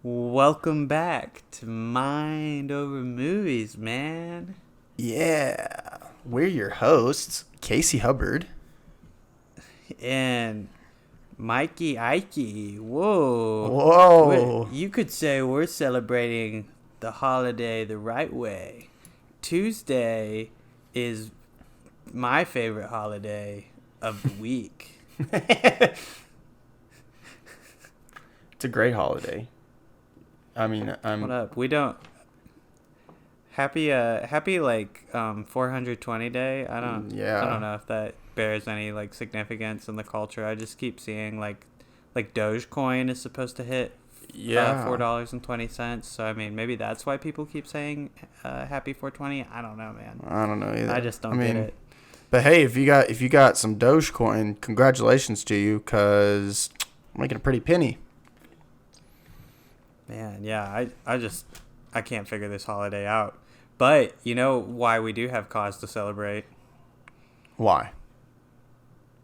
Welcome back to Mind Over Movies, man. Yeah, we're your hosts, Casey Hubbard. And Mikey Ikey. Whoa. Whoa. You could say we're celebrating the holiday the right way. Tuesday is my favorite holiday of the week. It's a great holiday. What up? We don't... Happy 420 day. I don't know if that bears any like significance in the culture. I just keep seeing like Dogecoin is supposed to hit $4.20. So I mean, maybe that's why people keep saying happy 420. I don't know, man. I don't know either. I just don't get it. But hey, if you got some Dogecoin, congratulations to you, cause I'm making a pretty penny. Man, yeah, I can't figure this holiday out. But you know why we do have cause to celebrate? Why?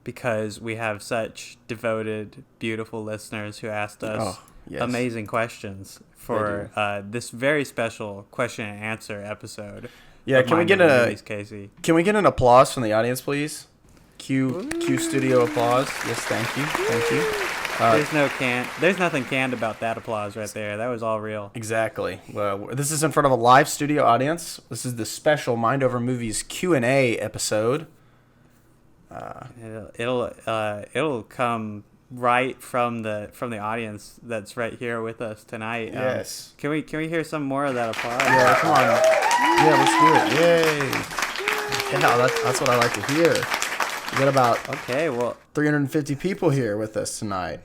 Because we have such devoted, beautiful listeners who asked us amazing questions for this very special question and answer episode. Yeah, can we get an applause from the audience, please? Cue studio applause. Yes, thank you. There's nothing canned about that applause right there. That was all real. Exactly. Well, this is in front of a live studio audience. This is the special Mind Over Movies Q&A episode. It'll come right from the audience that's right here with us tonight. Yes. Can we hear some more of that applause? Yeah, come on. Yeah, let's do it. Yay. Yeah, that's what I like to hear. We got about 350 people here with us tonight.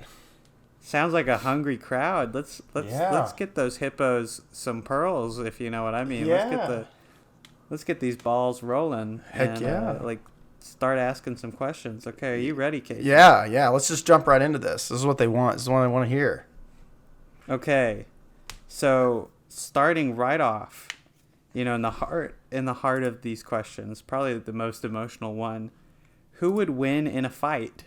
Sounds like a hungry crowd. Let's get those hippos some pearls, if you know what I mean. Yeah. Let's get these balls rolling. Heck yeah. Start asking some questions. Okay, are you ready, Casey? Yeah. Let's just jump right into this. This is what they want. This is what I want to hear. Okay. So starting right off, in the heart of these questions, probably the most emotional one. Who would win in a fight,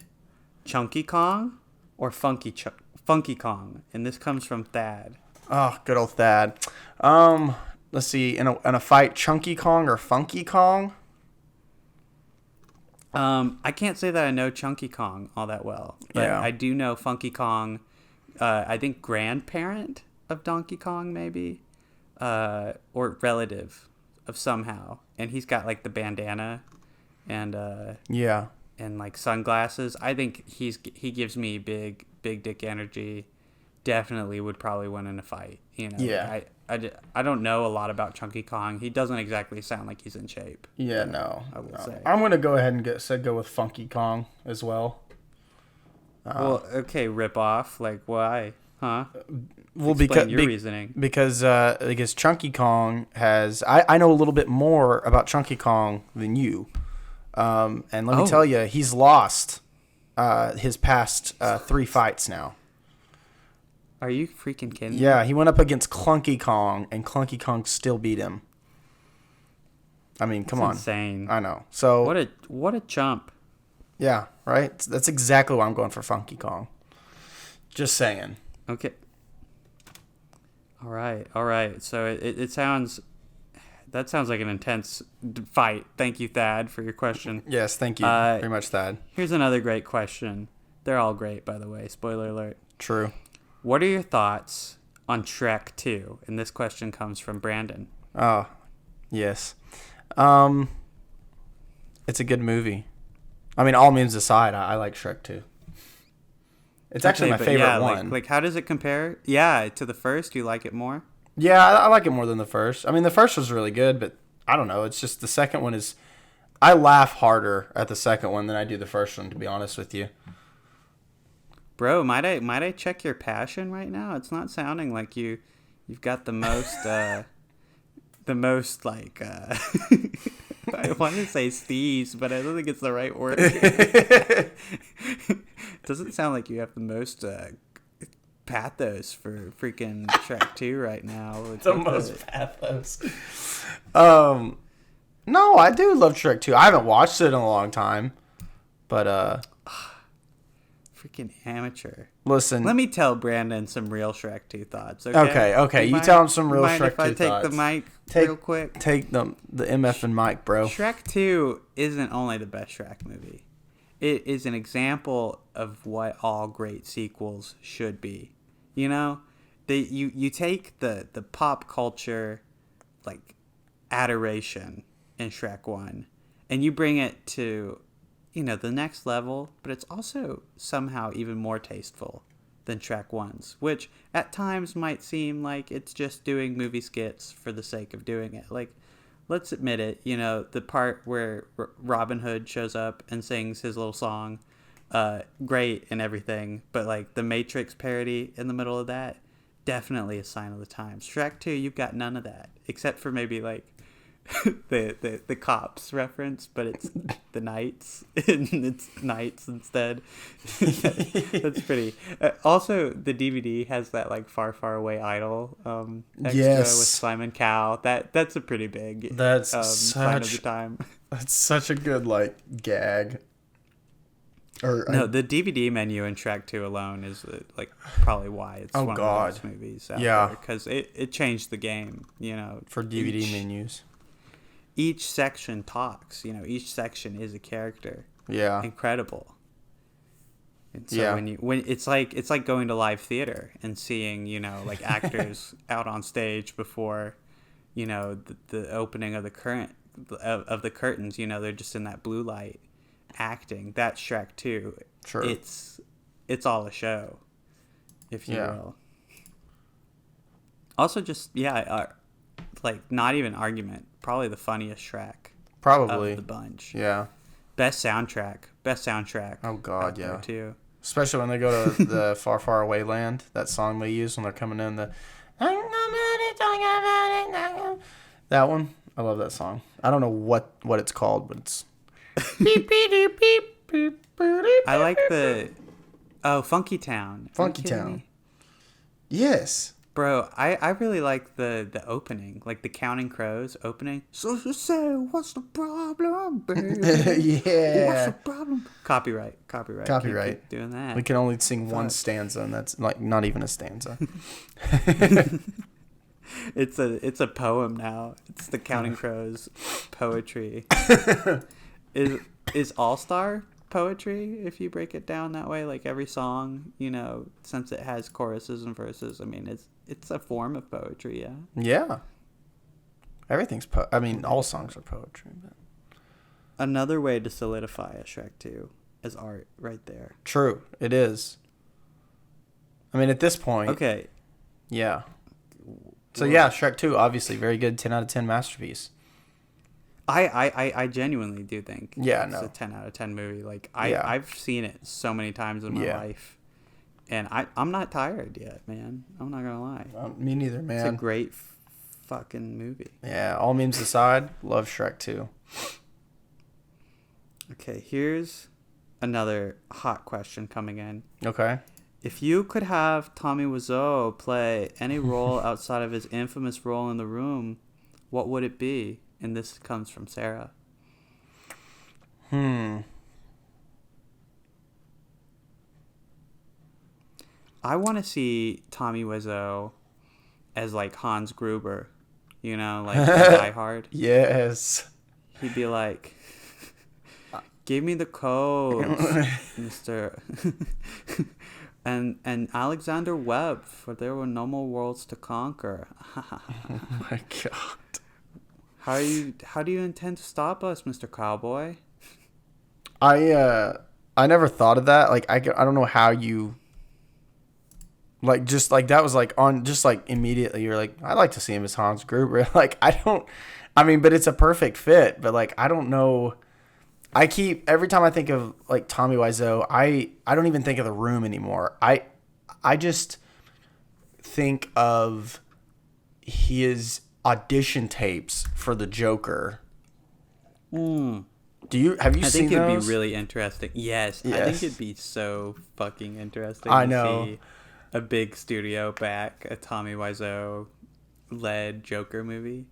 Chunky Kong or Funky Kong? And this comes from Thad. Oh, good old Thad. Let's see. In a fight, Chunky Kong or Funky Kong? I can't say that I know Chunky Kong all that well, but I do know Funky Kong. I think grandparent of Donkey Kong, maybe, or relative of somehow. And he's got like the bandana. And like sunglasses. I think he gives me big dick energy. Definitely would probably win in a fight. I don't know a lot about Chunky Kong. He doesn't exactly sound like he's in shape. Yeah, no. I will say. I'm gonna go ahead and go with Funky Kong as well. Well, okay, rip off. Like why? Huh? Well, Explain your reasoning. Because Chunky Kong has I know a little bit more about Chunky Kong than you. And let me tell you, he's lost his past 3 fights now. Are you freaking kidding me? Yeah, he went up against Clunky Kong, and Clunky Kong still beat him. I mean, come on. Insane. I know. So what a chump. Yeah, right? That's exactly why I'm going for Funky Kong. Just saying. Okay. All right. So it sounds... That sounds like an intense fight. Thank you, Thad, for your question. Yes, thank you very much, Thad. Here's another great question. They're all great, by the way. Spoiler alert. True. What are your thoughts on Shrek 2? And this question comes from Brandon. Oh, yes. It's a good movie. I mean, all memes aside, I like Shrek 2. It's actually my favorite one. Like, how does it compare? Yeah, to the first? You like it more? Yeah, I like it more than the first. I mean, the first was really good, but I don't know. It's just the second one is... I laugh harder at the second one than I do the first one, to be honest with you. Bro, might I check your passion right now? It's not sounding like you've got the most... I want to say steez, but I don't think it's the right word. It doesn't sound like you have the most... pathos for freaking Shrek 2 right now. Pathos. No, I do love Shrek 2. I haven't watched it in a long time, but freaking amateur. Listen. Let me tell Brandon some real Shrek 2 thoughts. Okay. Okay. You tell him some real Shrek 2 thoughts. If I take the mic real quick. Take the MF and mic, bro. Shrek 2 isn't only the best Shrek movie. It is an example of what all great sequels should be. You know, you take the pop culture like adoration in Shrek 1 and you bring it to, you know, the next level, but it's also somehow even more tasteful than Shrek 1's, which at times might seem like it's just doing movie skits for the sake of doing it. Like, let's admit it, you know, the part where Robin Hood shows up and sings his little song, great and everything, but like the Matrix parody in the middle of that, definitely a sign of the times. Shrek 2, you've got none of that, except for maybe like the cops reference, but it's the knights and it's knights instead. That's pretty. Also, the DVD has that like far, far away idol extra with Simon Cowell. That's a pretty big sign of the time. That's such a good like gag. The DVD menu in Shrek 2 alone is like probably why it's one of the best movies out there, because it changed the game, you know, for DVD menus. Each section talks, you know, each section is a character. Yeah. Incredible. And so when it's like going to live theater and seeing, you know, like actors out on stage before, you know, the opening of the curtains, you know, they're just in that blue light acting. That's Shrek 2. True. It's all a show, if you will. Also just like not even argument, probably the funniest Shrek of the bunch. Yeah. Best soundtrack. Oh god, yeah. Too. Especially when they go to the far, far away land. That song they use when they're coming in. That one. I love that song. I don't know what it's called, but it's. Beep, beep, beep, beep, beep, beep, I like Funky Town. Funky Town. Yes. Bro, I really like the opening, like the Counting Crows opening. So you say, what's the problem, baby? Yeah. What's the problem? Copyright. Keep doing that. We can only sing one stanza, and that's like not even a stanza. It's a poem now. It's the Counting Crows poetry. Is All-Star poetry, if you break it down that way, like every song, you know, since it has choruses and verses, I mean, it's a form of poetry. Yeah, everything's all songs are poetry, but another way to solidify a Shrek 2 is art right there. True, it is. I mean, at this point, okay, yeah, so Shrek 2, obviously very good, 10 out of 10 masterpiece. I genuinely do think it's a 10 out of 10 movie. Like I've seen it so many times in my life, and I'm not tired yet, man. I'm not gonna lie. Me neither, man. It's a great fucking movie. Yeah, all memes aside, love Shrek 2. Okay, here's another hot question coming in. Okay. If you could have Tommy Wiseau play any role outside of his infamous role in The Room, what would it be? And this comes from Sarah. I want to see Tommy Wiseau as like Hans Gruber, you know, like Die Hard. Yes. He'd be like, "Give me the code, Mister." and Alexander Webb, for there were no more worlds to conquer. Oh my god. How do you intend to stop us, Mr. Cowboy? I never thought of that. Like I don't know how you like just like that was like on just like immediately you're like I'd like to see him as Hans Gruber. Like but it's a perfect fit, but like I don't know. Every time I think of like Tommy Wiseau, I don't even think of The Room anymore. I just think of his audition tapes for the Joker. Have you seen those? I think it'd be really interesting. Yes. I think it'd be so fucking interesting to see a big studio back a Tommy Wiseau led Joker movie.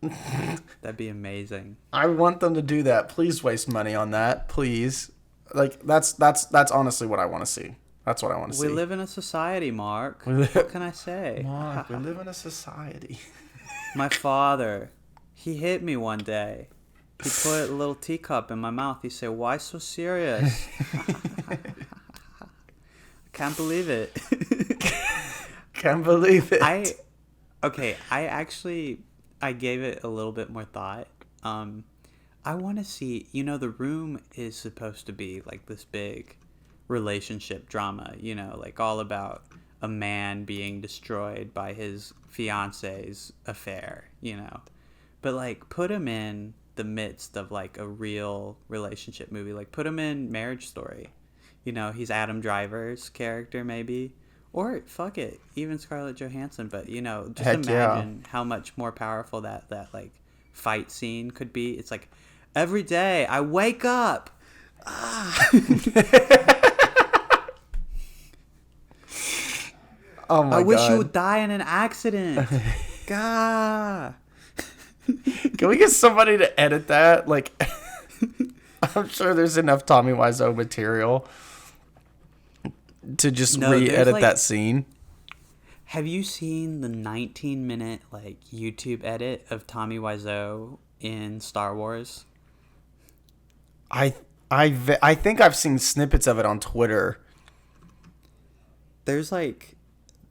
That'd be amazing. I want them to do that. Please waste money on that, please. Like that's honestly what I want to see. That's what I want to see. We live in a society, Mark. What can I say? Mark, we live in a society. My father, he hit me one day. He put a little teacup in my mouth. He said, "Why so serious?" I can't believe it. Can't believe it. I gave it a little bit more thought. I want to see, The Room is supposed to be like this big relationship drama, like all about a man being destroyed by his fiance's affair, but like put him in the midst of like a real relationship movie, like put him in Marriage Story, he's Adam Driver's character maybe, or fuck it, even Scarlett Johansson, but just Heck imagine how much more powerful that like fight scene could be. It's like every day I wake up. Oh my God. I wish you would die in an accident. God. Can we get somebody to edit that? Like, I'm sure there's enough Tommy Wiseau material to just re-edit that scene. Have you seen the 19-minute like YouTube edit of Tommy Wiseau in Star Wars? I think I've seen snippets of it on Twitter. There's like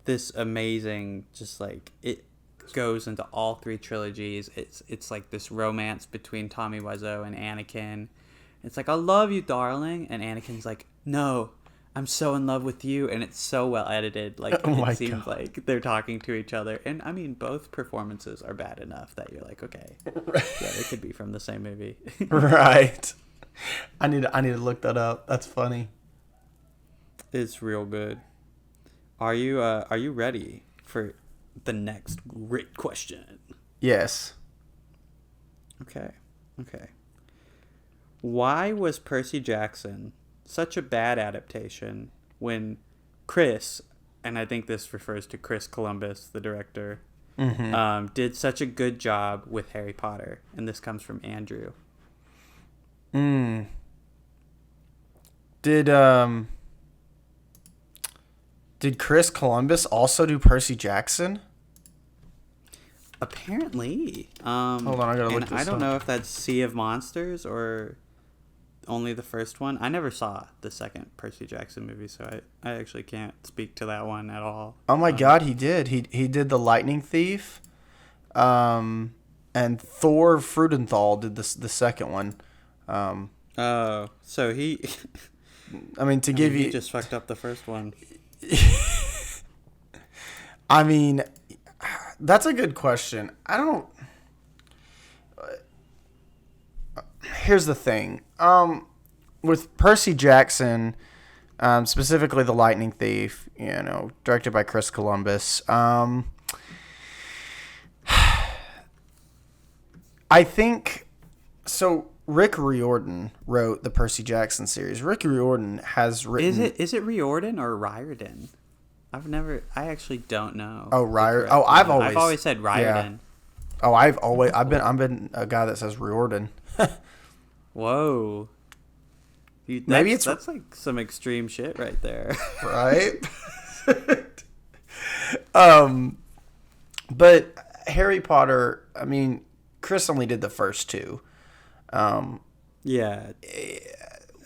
this amazing, just like it goes into all three trilogies. It's like this romance between Tommy Wiseau and Anakin. It's like, "I love you, darling," and Anakin's like, "No, I'm so in love with you," and it's so well edited. Like it seems like they're talking to each other, and I mean both performances are bad enough that you're like, okay, yeah, they could be from the same movie. Right. I need to look that up. That's funny. It's real good. Are you ready for the next great question? Yes. Okay. Why was Percy Jackson such a bad adaptation when Chris, and I think this refers to Chris Columbus, the director, did such a good job with Harry Potter? And this comes from Andrew. Did Chris Columbus also do Percy Jackson? Apparently. Hold on, I gotta look this up. I don't know if that's Sea of Monsters or only the first one. I never saw the second Percy Jackson movie, so I actually can't speak to that one at all. Oh my God, he did. He did The Lightning Thief, and Thor Frudenthal did the second one. So he. I mean, he just fucked up the first one. I mean, that's a good question. Here's the thing. With Percy Jackson, specifically The Lightning Thief, directed by Chris Columbus, I think so. Rick Riordan wrote the Percy Jackson series. Rick Riordan has written... Is it Riordan or Riordan? I actually don't know. Oh, Riordan. Oh, I've always said Riordan. Yeah. Oh, I've been a guy that says Riordan. Whoa. That's like some extreme shit right there. Right? But Harry Potter, I mean, Chris only did the first two. Yeah.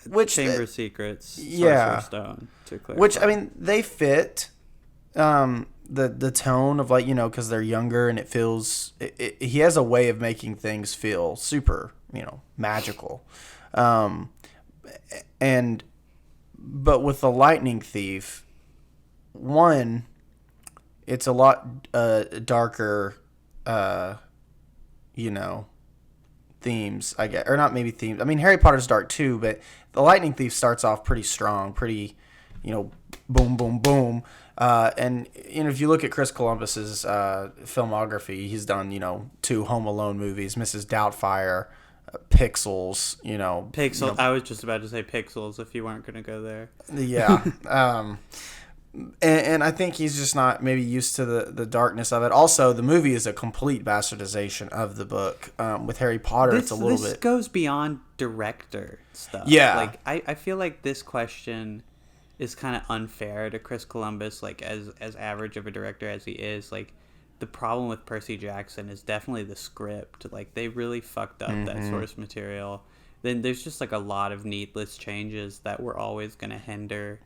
Which Chamber of Secrets, yeah. Sorcerer's Stone, to clarify. Which, I mean, they fit the tone of, like, because they're younger and it feels... he has a way of making things feel super, magical. But with The Lightning Thief, one, it's a lot darker, themes, I guess, or not maybe themes. I mean, Harry Potter's dark too, but The Lightning Thief starts off pretty strong, pretty, boom, boom, boom. And if you look at Chris Columbus's filmography, he's done 2 Home Alone movies, Mrs. Doubtfire, Pixels, Pixels. I was just about to say Pixels if you weren't going to go there. Yeah. And I think he's just not maybe used to the darkness of it. Also, the movie is a complete bastardization of the book. With Harry Potter, it's a little bit... This goes beyond director stuff. Yeah. Like, I feel like this question is kind of unfair to Chris Columbus, like as average of a director as he is. Like, the problem with Percy Jackson is definitely the script. Like, they really fucked up that source material. Then there's just like a lot of needless changes that were always going to hinder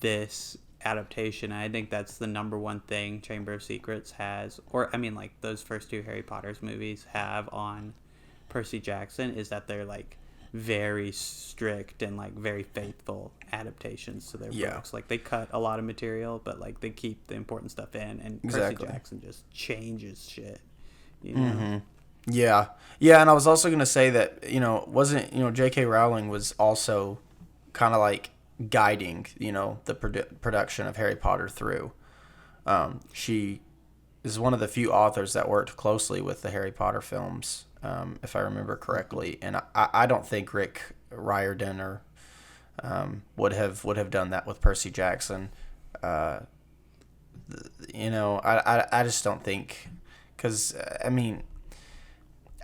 this adaptation. And I think that's the number one thing Chamber of Secrets has, or I mean, like, those first two Harry Potter's movies have on Percy Jackson, is that they're like very strict and like very faithful adaptations to their books. Like, they cut a lot of material, but like they keep the important stuff in, and Percy Jackson just changes shit, you know. Yeah, and I was also gonna say that J.K. Rowling was also kind of like guiding the production of Harry Potter through. She is one of the few authors that worked closely with the Harry Potter films, if I remember correctly, and I don't think Rick Riordan or would have done that with Percy Jackson. I just don't think, because I mean,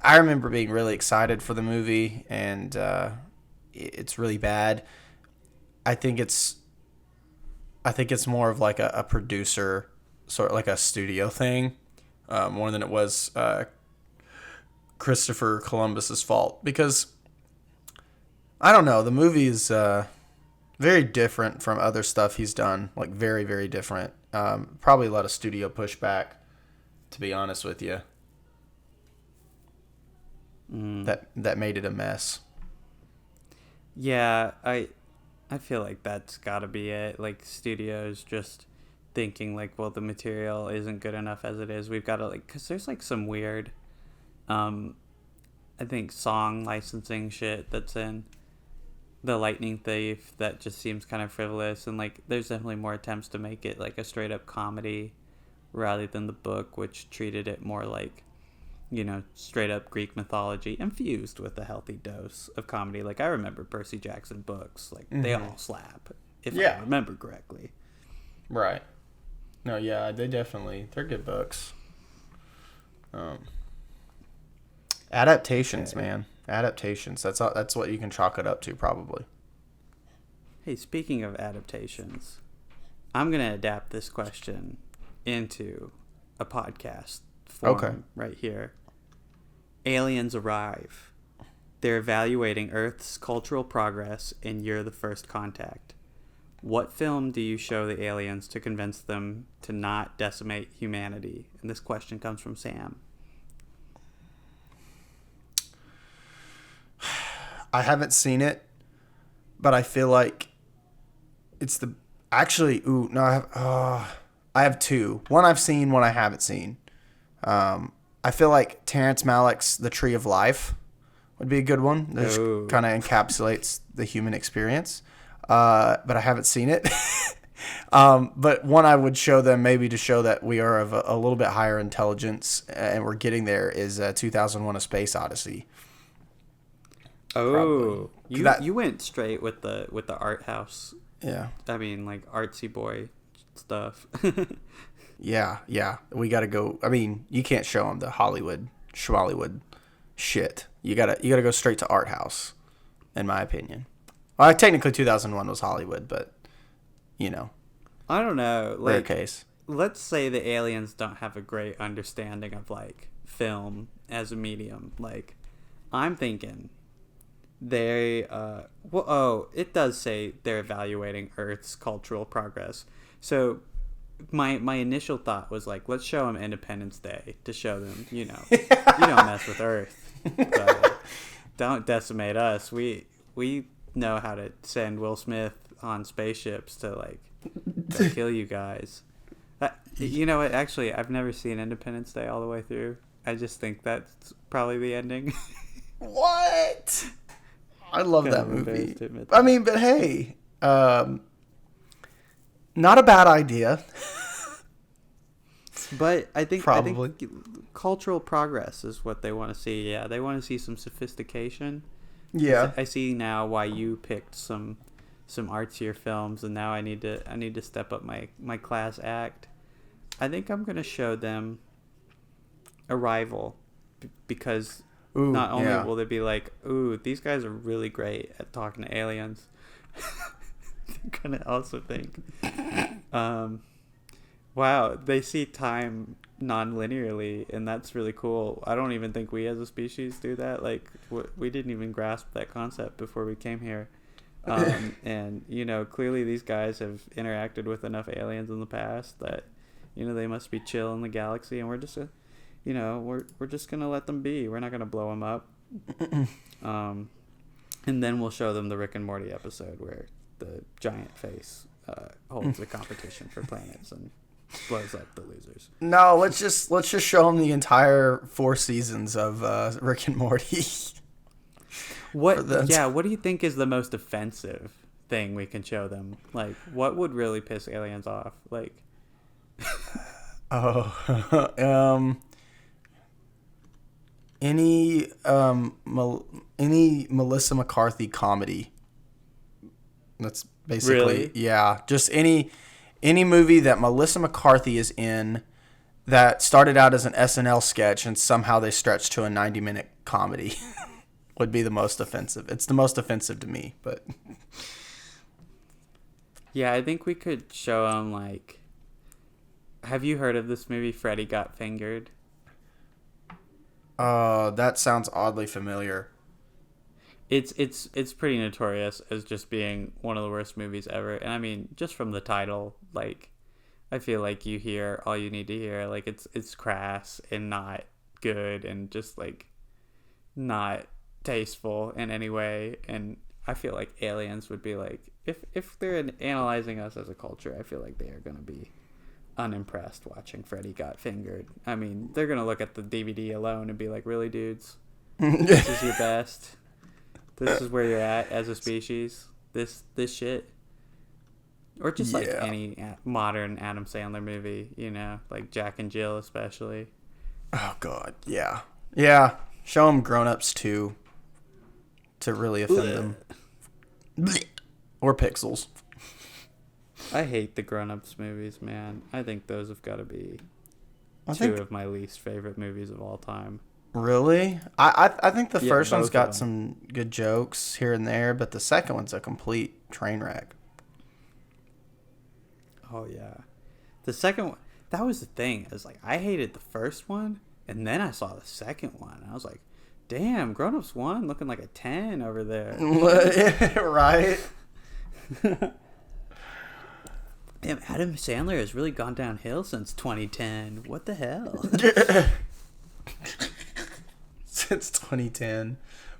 I remember being really excited for the movie, and it's really bad. I think it's more of like a producer, sort of like a studio thing, more than it was Christopher Columbus's fault, because I don't know, the movie is very different from other stuff he's done, like very, very different. Probably let a studio push back, to be honest with you. That made it a mess. Yeah, I feel like that's got to be it. Like, studios just thinking like, well, the material isn't good enough as it is. We've got to, like, because there's like some weird, I think, song licensing shit that's in The Lightning Thief that just seems kind of frivolous, and like there's definitely more attempts to make it like a straight up comedy rather than the book, which treated it more like, straight up Greek mythology infused with a healthy dose of comedy. Like, I remember Percy Jackson books, like they all slap, if I remember correctly. Right. No, yeah, they're good books. Adaptations, man. Adaptations. That's what you can chalk it up to, probably. Hey, speaking of adaptations, I'm going to adapt this question into a podcast form right here. Aliens arrive. They're evaluating Earth's cultural progress, and you're the first contact. What film do you show the aliens to convince them to not decimate humanity? And this question comes from Sam. I haven't seen it, but I feel like it's the... Actually, I have two. One I've seen, one I haven't seen. I feel like Terrence Malick's The Tree of Life would be a good one. That just kind of encapsulates the human experience. But I haven't seen it. But one I would show them, maybe to show that we are of a little bit higher intelligence and we're getting there, is 2001: A Space Odyssey. Oh, you went straight with the art house. Yeah. I mean, like, artsy boy stuff. Yeah. We got to go. I mean, you can't show them the Hollywood schmollywood shit. You gotta go straight to art house, in my opinion. Well, technically 2001 was Hollywood, but I don't know. Like, rare case. Let's say the aliens don't have a great understanding of like film as a medium. Like, I'm thinking they it does say they're evaluating Earth's cultural progress. So my initial thought was like, let's show them Independence Day to show them, you don't mess with Earth, but don't decimate us. We know how to send Will Smith on spaceships to kill you guys. You know what? Actually, I've never seen Independence Day all the way through. I just think that's probably the ending. What? I love that movie. I mean, but hey, not a bad idea. But I think probably cultural progress is what they want to see. Yeah, they want to see some sophistication. Yeah, I see now why you picked some artsier films, and now I need to step up my class act. I think I'm gonna show them Arrival, because not only will they be like, ooh, these guys are really great at talking to aliens, gonna also think. Wow, they see time non-linearly, and that's really cool. I don't even think we as a species do that. Like, we didn't even grasp that concept before we came here. And, you know, clearly these guys have interacted with enough aliens in the past that, you know, they must be chill in the galaxy, and we're just, you know, we're just going to let them be. We're not going to blow them up. And then we'll show them the Rick and Morty episode where the giant face holds a competition for planets and blows up the losers. No, let's just show them the entire 4 seasons of Rick and Morty. What do you think is the most offensive thing we can show them? Like, what would really piss aliens off? Like, any Melissa McCarthy comedy. That's basically really? Yeah, just any movie that Melissa McCarthy is in that started out as an SNL sketch and somehow they stretched to a 90-minute comedy would be the most offensive. It's the most offensive to me, but yeah, I think we could show them, like, have you heard of this movie Freddy Got Fingered? That sounds oddly familiar. It's pretty notorious as just being one of the worst movies ever. And I mean, just from the title, like, I feel like you hear all you need to hear. Like, it's crass and not good and just, like, not tasteful in any way. And I feel like aliens would be like, if they're analyzing us as a culture, I feel like they are going to be unimpressed watching Freddy Got Fingered. I mean, they're going to look at the DVD alone and be like, really, dudes? This is your best? This is where you're at as a species? This shit? Or just like any modern Adam Sandler movie, you know, like Jack and Jill especially. Oh, God, yeah. Yeah, show them Grown Ups too, to really offend them. Or Pixels. I hate the Grown Ups movies, man. I think those have got to be two of my least favorite movies of all time. Really? I think the first one's got some good jokes here and there, but the second one's a complete train wreck. Oh, yeah. The second one, that was the thing. Is like, I hated the first one, and then I saw the second one, and I was like, damn, Grown Ups 1 looking like a 10 over there. Right? Damn, Adam Sandler has really gone downhill since 2010. What the hell? Since 2010.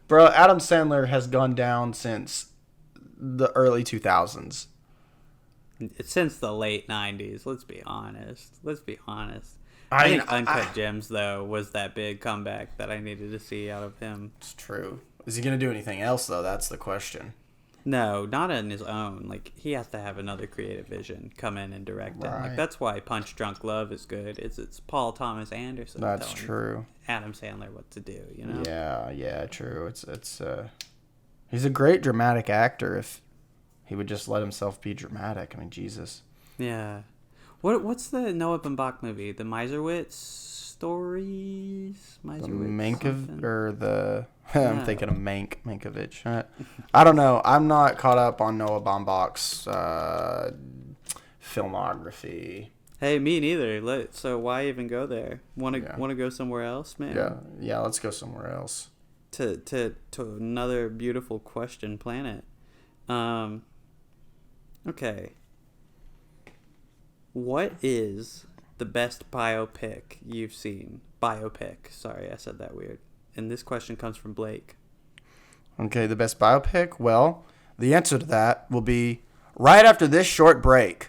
Bro, Adam Sandler has gone down since the early 2000s. Since the late 90s, let's be honest. I think Uncut Gems, though, was that big comeback that I needed to see out of him. It's true. Is he going to do anything else, though? That's the question. No, not on his own. Like, he has to have another creative vision come in and direct it. Like, that's why Punch Drunk Love is good. It's Paul Thomas Anderson. That's true. Adam Sandler what to do, you know? Yeah, true. It's he's a great dramatic actor if he would just let himself be dramatic. I mean, Jesus. Yeah. What's the Noah Baumbach movie? The Meyerowitz stories? I'm thinking of Mankiewicz. I don't know. I'm not caught up on Noah Baumbach's filmography. Hey, me neither. So why even go there? Want to go somewhere else, man? Yeah. Let's go somewhere else. To another beautiful question planet. Okay. What is the best biopic you've seen? Biopic. Sorry, I said that weird. And this question comes from Blake. Okay, the best biopic? Well, the answer to that will be right after this short break.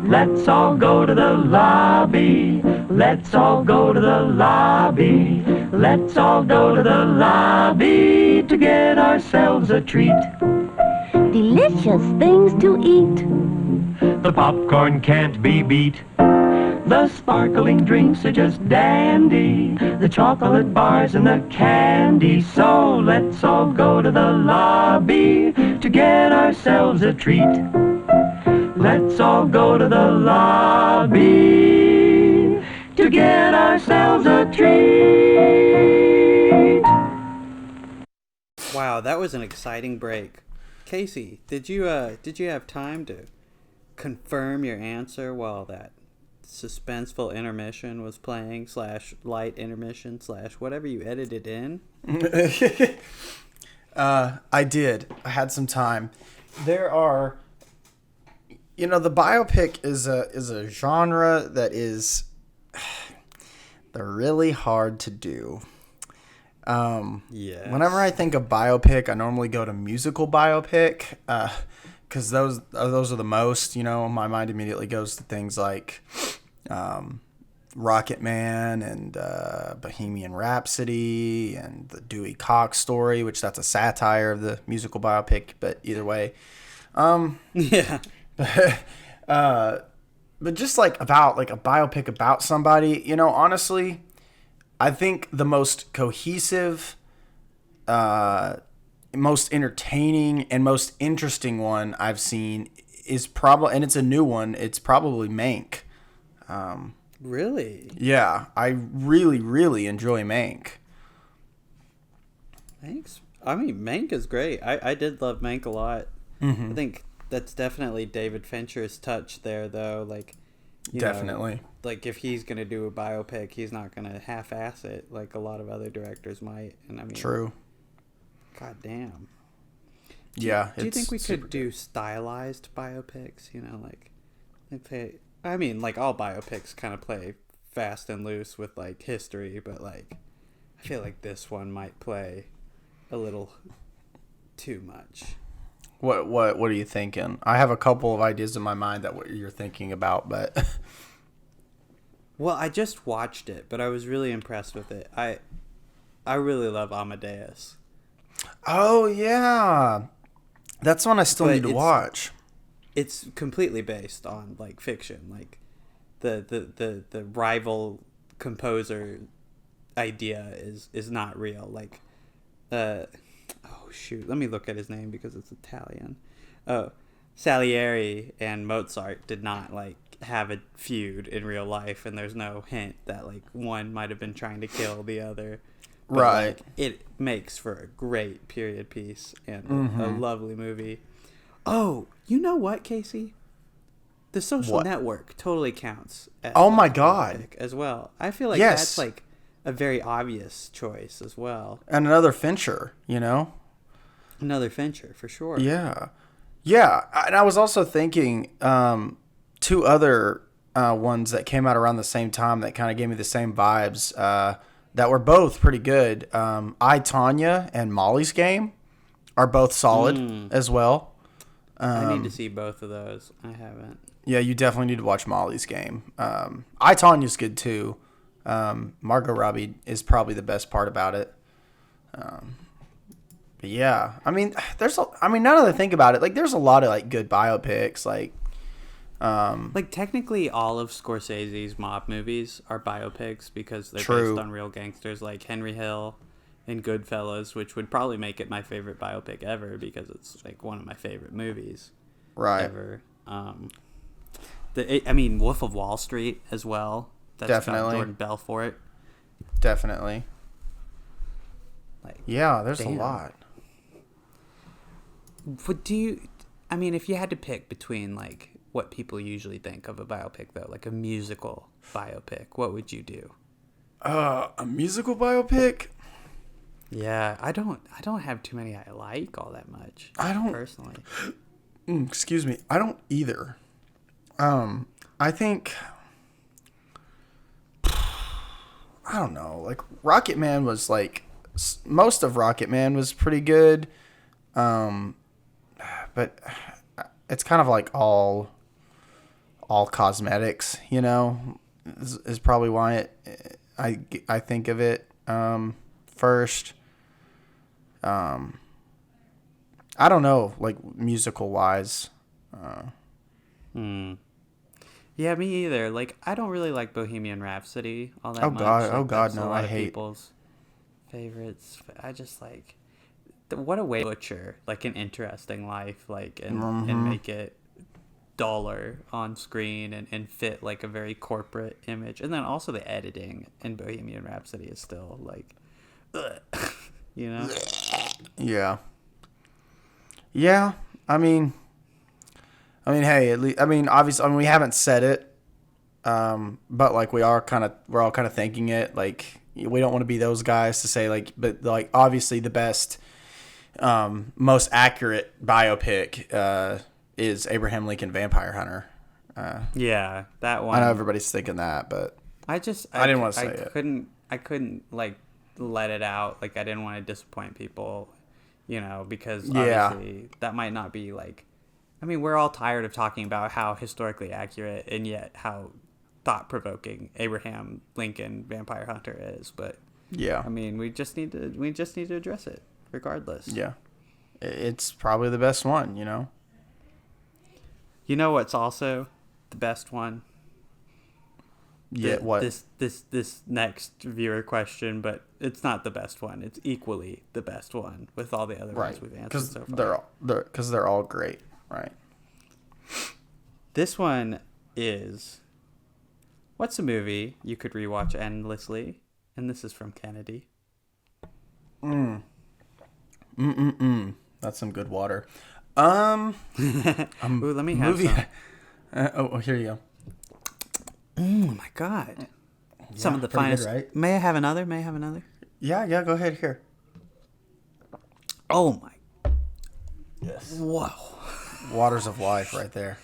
Let's all go to the lobby. Let's all go to the lobby. Let's all go to the lobby to get ourselves a treat. Delicious things to eat. The popcorn can't be beat. The sparkling drinks are just dandy. The chocolate bars and the candy. So let's all go to the lobby to get ourselves a treat. Let's all go to the lobby to get ourselves a treat. Wow, that was an exciting break. Casey, did you have time to confirm your answer while that suspenseful intermission was playing / light intermission / whatever you edited in? I did. I had some time. There are, the biopic is a genre that is they're really hard to do. Yeah. Whenever I think of biopic, I normally go to musical biopic, because those are the most. My mind immediately goes to things like Rocket Man and Bohemian Rhapsody and the Dewey Cox story, which that's a satire of the musical biopic. But either way, yeah. But just about a biopic about somebody, honestly, I think the most cohesive, most entertaining, and most interesting one I've seen is probably, and it's a new one, it's probably Mank. Really? Yeah, I really, really enjoy Mank. Mank is great. I did love Mank a lot. Mm-hmm. I think that's definitely David Fincher's touch there, though. Definitely. If he's going to do a biopic, he's not going to half-ass it like a lot of other directors might. And True. God damn. Yeah. Do you think we could do stylized biopics? All biopics kind of play fast and loose with history, but I feel like this one might play a little too much. What are you thinking? I have a couple of ideas in my mind that what you're thinking about, but well, I just watched it, but I was really impressed with it. I really love Amadeus. Oh yeah, that's one I still need to watch. It's completely based on fiction, the rival composer idea is not real. Oh shoot, let me look at his name because it's Italian. Oh, Salieri and Mozart did not have a feud in real life, and there's no hint that one might have been trying to kill the other. But, right. It makes for a great period piece and a lovely movie. Oh, you know what, Casey? The Social Network totally counts. Oh my God! As well, I feel like that's a very obvious choice as well. And another Fincher, Another Fincher, for sure. Yeah. Yeah, and I was also thinking two other ones that came out around the same time that kind of gave me the same vibes that were both pretty good. I, Tonya and Molly's Game are both solid as well. I need to see both of those. I haven't. Yeah, you definitely need to watch Molly's Game. I, Tonya's good too. Margot Robbie is probably the best part about it. But yeah, now that I think about it, there's a lot of good biopics, technically all of Scorsese's mob movies are biopics because they're based on real gangsters, like Henry Hill and Goodfellas, which would probably make it my favorite biopic ever because it's one of my favorite movies ever. Wolf of Wall Street as well. That's got Jordan Belfort. Definitely. There's a lot. But if you had to pick between what people usually think of a biopic though, a musical biopic, what would you do? A musical biopic? Yeah, I don't have too many I like all that much. I don't personally. Excuse me. I don't either. I think I don't know. Rocket Man was most of Rocket Man was pretty good. But it's kind of all cosmetics, is probably why I think of it first. I don't know, musical wise. Yeah, me either. I don't really like Bohemian Rhapsody all that much. Oh God, no! A lot I of hate people's favorites. I just what a way to butcher an interesting life, and make it duller on screen and fit a very corporate image. And then also the editing in Bohemian Rhapsody is still Yeah. Yeah. Hey, at least, obviously, we haven't said it, but like we're all kind of thinking it. Like we don't want to be those guys to say like, but like obviously the best, most accurate biopic is Abraham Lincoln Vampire Hunter. Yeah, that one. I know everybody's thinking that, but I didn't want to say it. I couldn't like let it out. Like I didn't want to disappoint people, because obviously that might not be like. I mean, we're all tired of talking about how historically accurate and yet how thought-provoking Abraham Lincoln Vampire Hunter is. But yeah, I mean, we just need to address it regardless. Yeah, it's probably the best one. You know what's also the best one? Yeah, what? This next viewer question, but it's not the best one. It's equally the best one with all the other ones we've answered so far. Because they're all great, right? This one is, what's a movie you could rewatch endlessly? And this is from Kennedy. That's some good water. Ooh, let me have some. Here you go. Oh my God. Some of the finest. Good, right? May I have another? Yeah, go ahead here. Oh my. Yes. Whoa. Waters of life right there.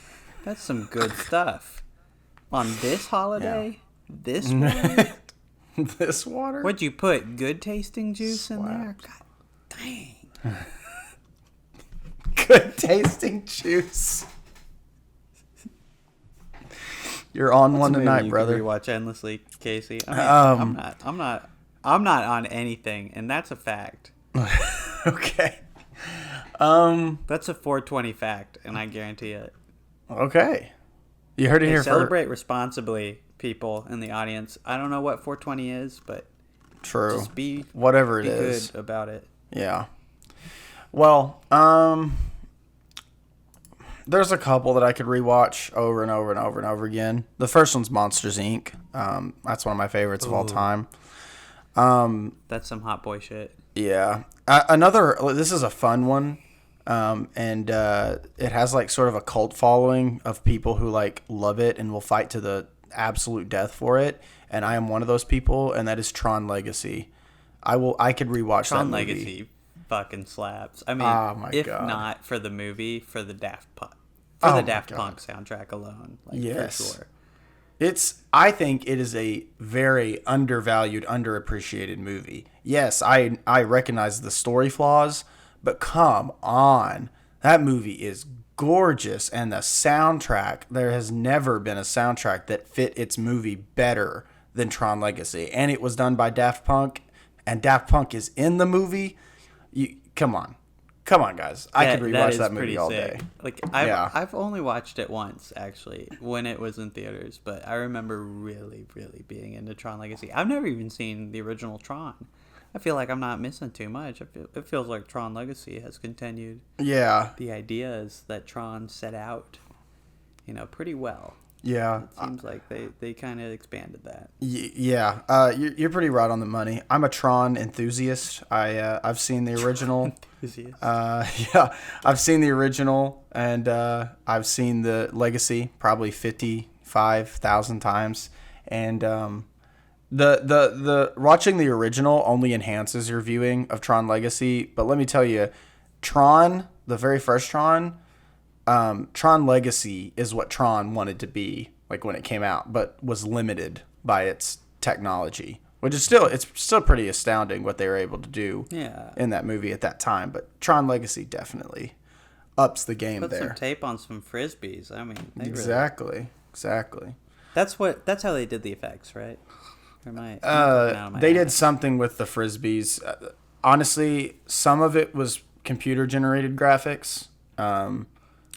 That's some good stuff. On this holiday? Yeah. This water? This water? What'd you put? Good tasting juice in there? God dang. Good tasting juice. You're on one tonight, brother. You watch endlessly, Casey. I mean, I'm not on anything, and that's a fact. Okay. That's a 420 fact, and I guarantee it. Okay. You heard it here first. Celebrate responsibly, people in the audience. I don't know what 420 is, but true. Just be whatever it is. Good about it. Yeah. Well, there's a couple that I could rewatch over and over and over and over again. The first one's Monsters, Inc. That's one of my favorites of all time. That's some hot boy shit. Yeah. This is a fun one. And it has like sort of a cult following of people who like love it and will fight to the absolute death for it. And I am one of those people, and that is Tron Legacy. I could rewatch Tron that movie. Legacy fucking slaps. I mean, if not for the movie, for the Daft Punk. For the Daft Punk soundtrack alone. Like, yes. For sure. I think it is a very undervalued, underappreciated movie. Yes, I recognize the story flaws, but come on. That movie is gorgeous, and the soundtrack, there has never been a soundtrack that fit its movie better than Tron Legacy. And it was done by Daft Punk, and Daft Punk is in the movie. Come on, guys! I could rewatch that movie all day. Like I've only watched it once actually when it was in theaters, but I remember really, really being into Tron Legacy. I've never even seen the original Tron. I feel like I'm not missing too much. It feels like Tron Legacy has continued. Yeah. The ideas that Tron set out, pretty well. Yeah. It seems like they kind of expanded that. Yeah. You're pretty right on the money. I'm a Tron enthusiast. I've seen the original. Enthusiast. Yeah. I've seen the original, and I've seen the Legacy probably 55,000 times. And the watching the original only enhances your viewing of Tron Legacy. But let me tell you, Tron, the very first Tron Legacy is what Tron wanted to be like when it came out, but was limited by its technology, which is it's still pretty astounding what they were able to do in that movie at that time. But Tron Legacy definitely ups the game. Put some tape on some frisbees. I mean, exactly. That's how they did the effects, right? They did something with the frisbees. Honestly, some of it was computer generated graphics.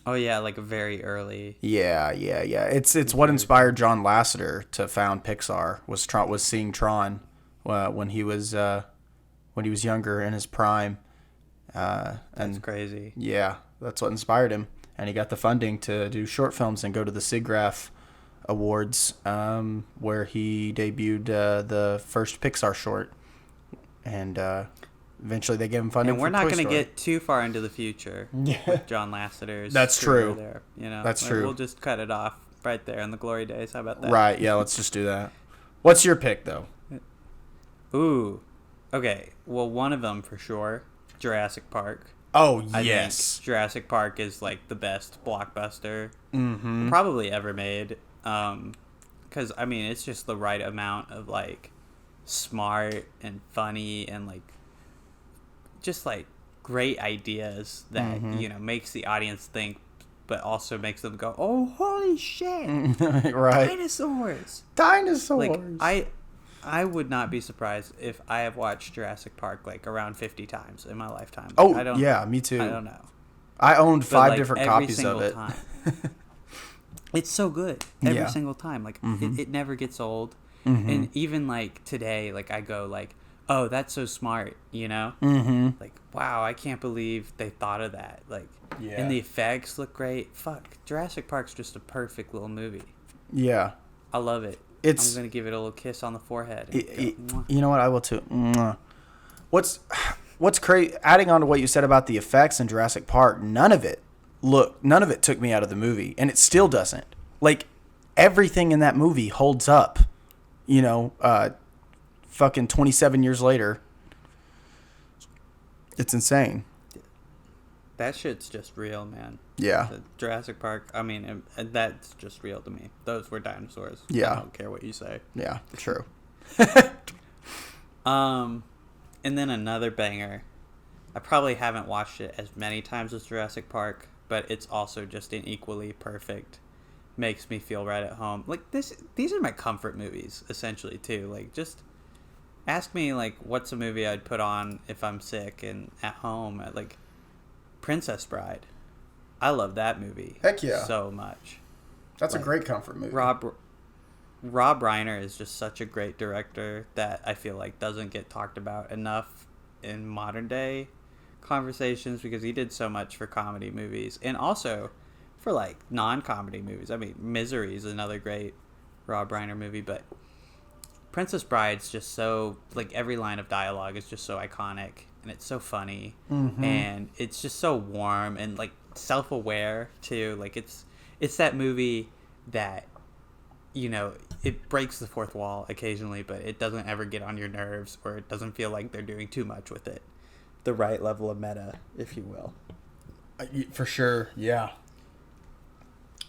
Oh yeah, like a very early. Yeah. It's what inspired John Lasseter to found Pixar. Was seeing Tron when he was younger in his prime. That's crazy. Yeah, that's what inspired him, and he got the funding to do short films and go to the SIGGRAPH Awards, where he debuted the first Pixar short, and Eventually, they give him funding. And we're for not going to get too far into the future with John Lasseter's. That's true. There, That's true. We'll just cut it off right there in the glory days. How about that? Right. Yeah. Let's just do that. What's your pick, though? Ooh. Okay. Well, one of them for sure. Jurassic Park. Oh, I yes. think Jurassic Park is like the best blockbuster probably ever made. Because I mean, it's just the right amount of like smart and funny and like just like great ideas that makes the audience think, but also makes them go, "Oh, holy shit! Right? Dinosaurs! Dinosaurs!" Like I would not be surprised if I have watched Jurassic Park like around 50 times in my lifetime. Oh, I don't, yeah, me too. I don't know. I owned 5 like, different every copies of it. time. It's so good every single time. Like it never gets old. And even like today, like I go like, "Oh, that's so smart," Like, wow, I can't believe they thought of that. Like, and the effects look great. Fuck, Jurassic Park's just a perfect little movie. Yeah, I love it. I'm gonna give it a little kiss on the forehead. You know what? I will too. What's crazy? Adding on to what you said about the effects in Jurassic Park, none of it took me out of the movie, and it still doesn't. Like everything in that movie holds up. Fucking 27 years later, it's insane. That shit's just real, man. Yeah. The Jurassic Park, I mean, that's just real to me. Those were dinosaurs. Yeah. I don't care what you say. Yeah, true. And then another banger. I probably haven't watched it as many times as Jurassic Park, but it's also just an equally perfect. Makes me feel right at home. Like these are my comfort movies, essentially, too. Like, just ask me, like, what's a movie I'd put on if I'm sick and at home. Like, Princess Bride. I love that movie. Heck yeah. So much. That's a great comfort movie. Rob Reiner is just such a great director that I feel like doesn't get talked about enough in modern day conversations because he did so much for comedy movies and also for like non-comedy movies. I mean, Misery is another great Rob Reiner movie, but Princess Bride's just so, like, every line of dialogue is just so iconic and it's so funny and it's just so warm and like self-aware too. Like it's that movie that, it breaks the fourth wall occasionally, but it doesn't ever get on your nerves or it doesn't feel like they're doing too much with it. The right level of meta, if you will. For sure, yeah.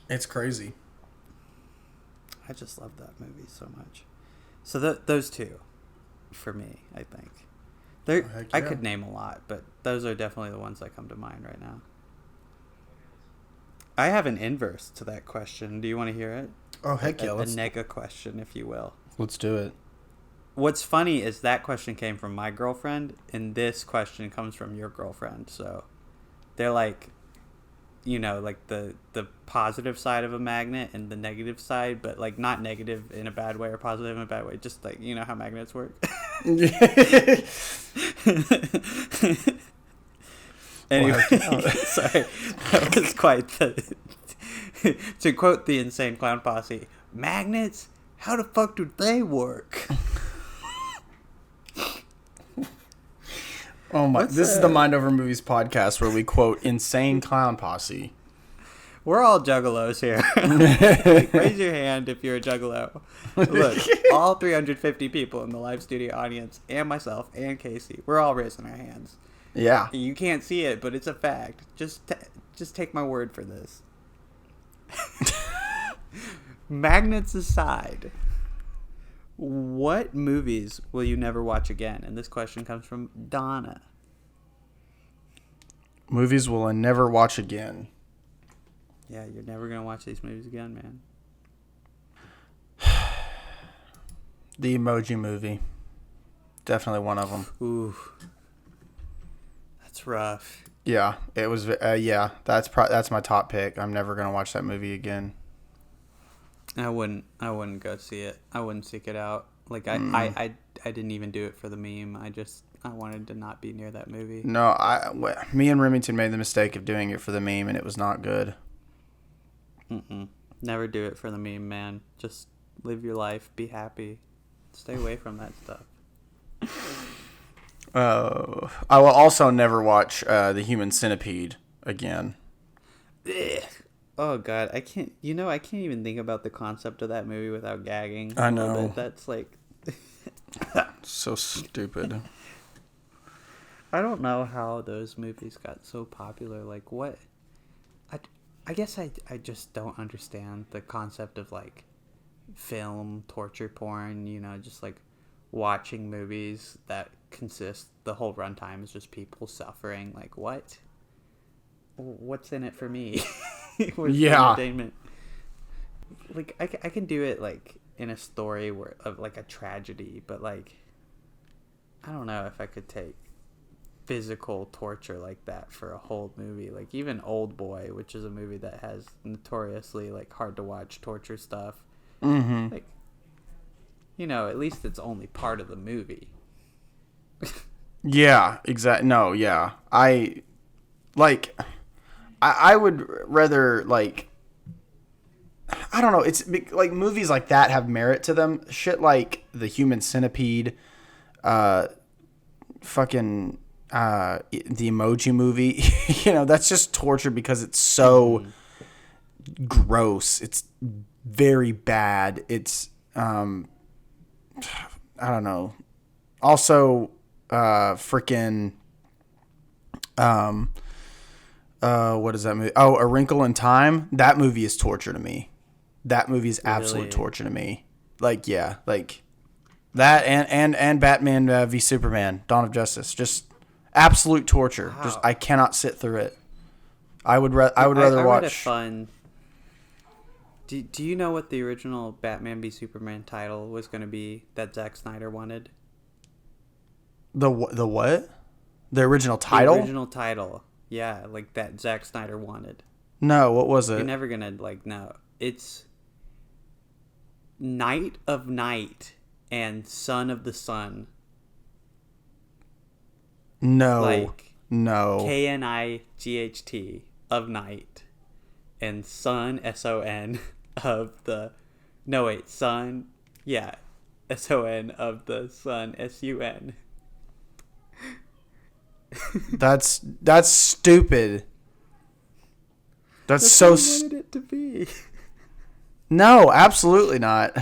It's crazy. I just love that movie so much. So those two, for me, I think. I could name a lot, but those are definitely the ones that come to mind right now. I have an inverse to that question. Do you want to hear it? Oh, heck yeah. A nega question, if you will. Let's do it. What's funny is that question came from my girlfriend, and this question comes from your girlfriend. So they're like, like the positive side of a magnet and the negative side, but like not negative in a bad way or positive in a bad way. Just like, how magnets work. Anyway, sorry, that was quite the. To quote the Insane Clown Posse, magnets? How the fuck do they work? Oh my! This is the Mind Over Movies podcast where we quote Insane Clown Posse. We're all juggalos here. Like, raise your hand if you're a juggalo. Look, all 350 people in the live studio audience, and myself, and Casey, we're all raising our hands. Yeah. You can't see it, but it's a fact. Just take my word for this. Magnets aside, what movies will you never watch again? And this question comes from Donna. Movies will I never watch again. Yeah, you're never going to watch these movies again, man. The Emoji Movie. Definitely one of them. Ooh. That's rough. Yeah, it was. Yeah, that's my top pick. I'm never gonna watch that movie again. I wouldn't go see it. I wouldn't seek it out. Like I didn't even do it for the meme. I wanted to not be near that movie. No, me and Remington made the mistake of doing it for the meme, and it was not good. Never do it for the meme, man. Just live your life, be happy, stay away from that stuff. I will also never watch The Human Centipede again. Ugh. Oh God, I can't. I can't even think about the concept of that movie without gagging. I know. That's like so stupid. I don't know how those movies got so popular. Like what? I guess I just don't understand the concept of like film torture porn. Just like watching movies that consist the whole runtime is just people suffering. Like what? What's in it for me? Where's the entertainment? Like I can do it like in a story of like a tragedy, but like I don't know if I could take physical torture like that for a whole movie. Like even Old Boy, which is a movie that has notoriously like hard to watch torture stuff. Mm-hmm. Like at least it's only part of the movie. Yeah, exactly. No, yeah. I would rather like I don't know. It's like movies like that have merit to them. Shit like The Human Centipede, fucking the Emoji Movie. That's just torture because it's so gross. It's very bad. It's I don't know. Also, freaking what is that movie? Oh, A Wrinkle in Time. That movie is torture to me. That movie is absolute torture to me. Like, yeah, like that and Batman v Superman: Dawn of Justice. Just absolute torture. Wow. Just I cannot sit through it. I would rather watch. Read a fun. Do you know what the original Batman v Superman title was going to be that Zack Snyder wanted? The what? The original title? The original title. Yeah, like that Zack Snyder wanted. No, what was it? You're never going to know. It's Night of Night and Son of the Sun. No. No. KNIGHT of Night and Son SON of the Son. Yeah. SON of the Sun SUN. That's stupid. That's so what I wanted it to be. No, absolutely not.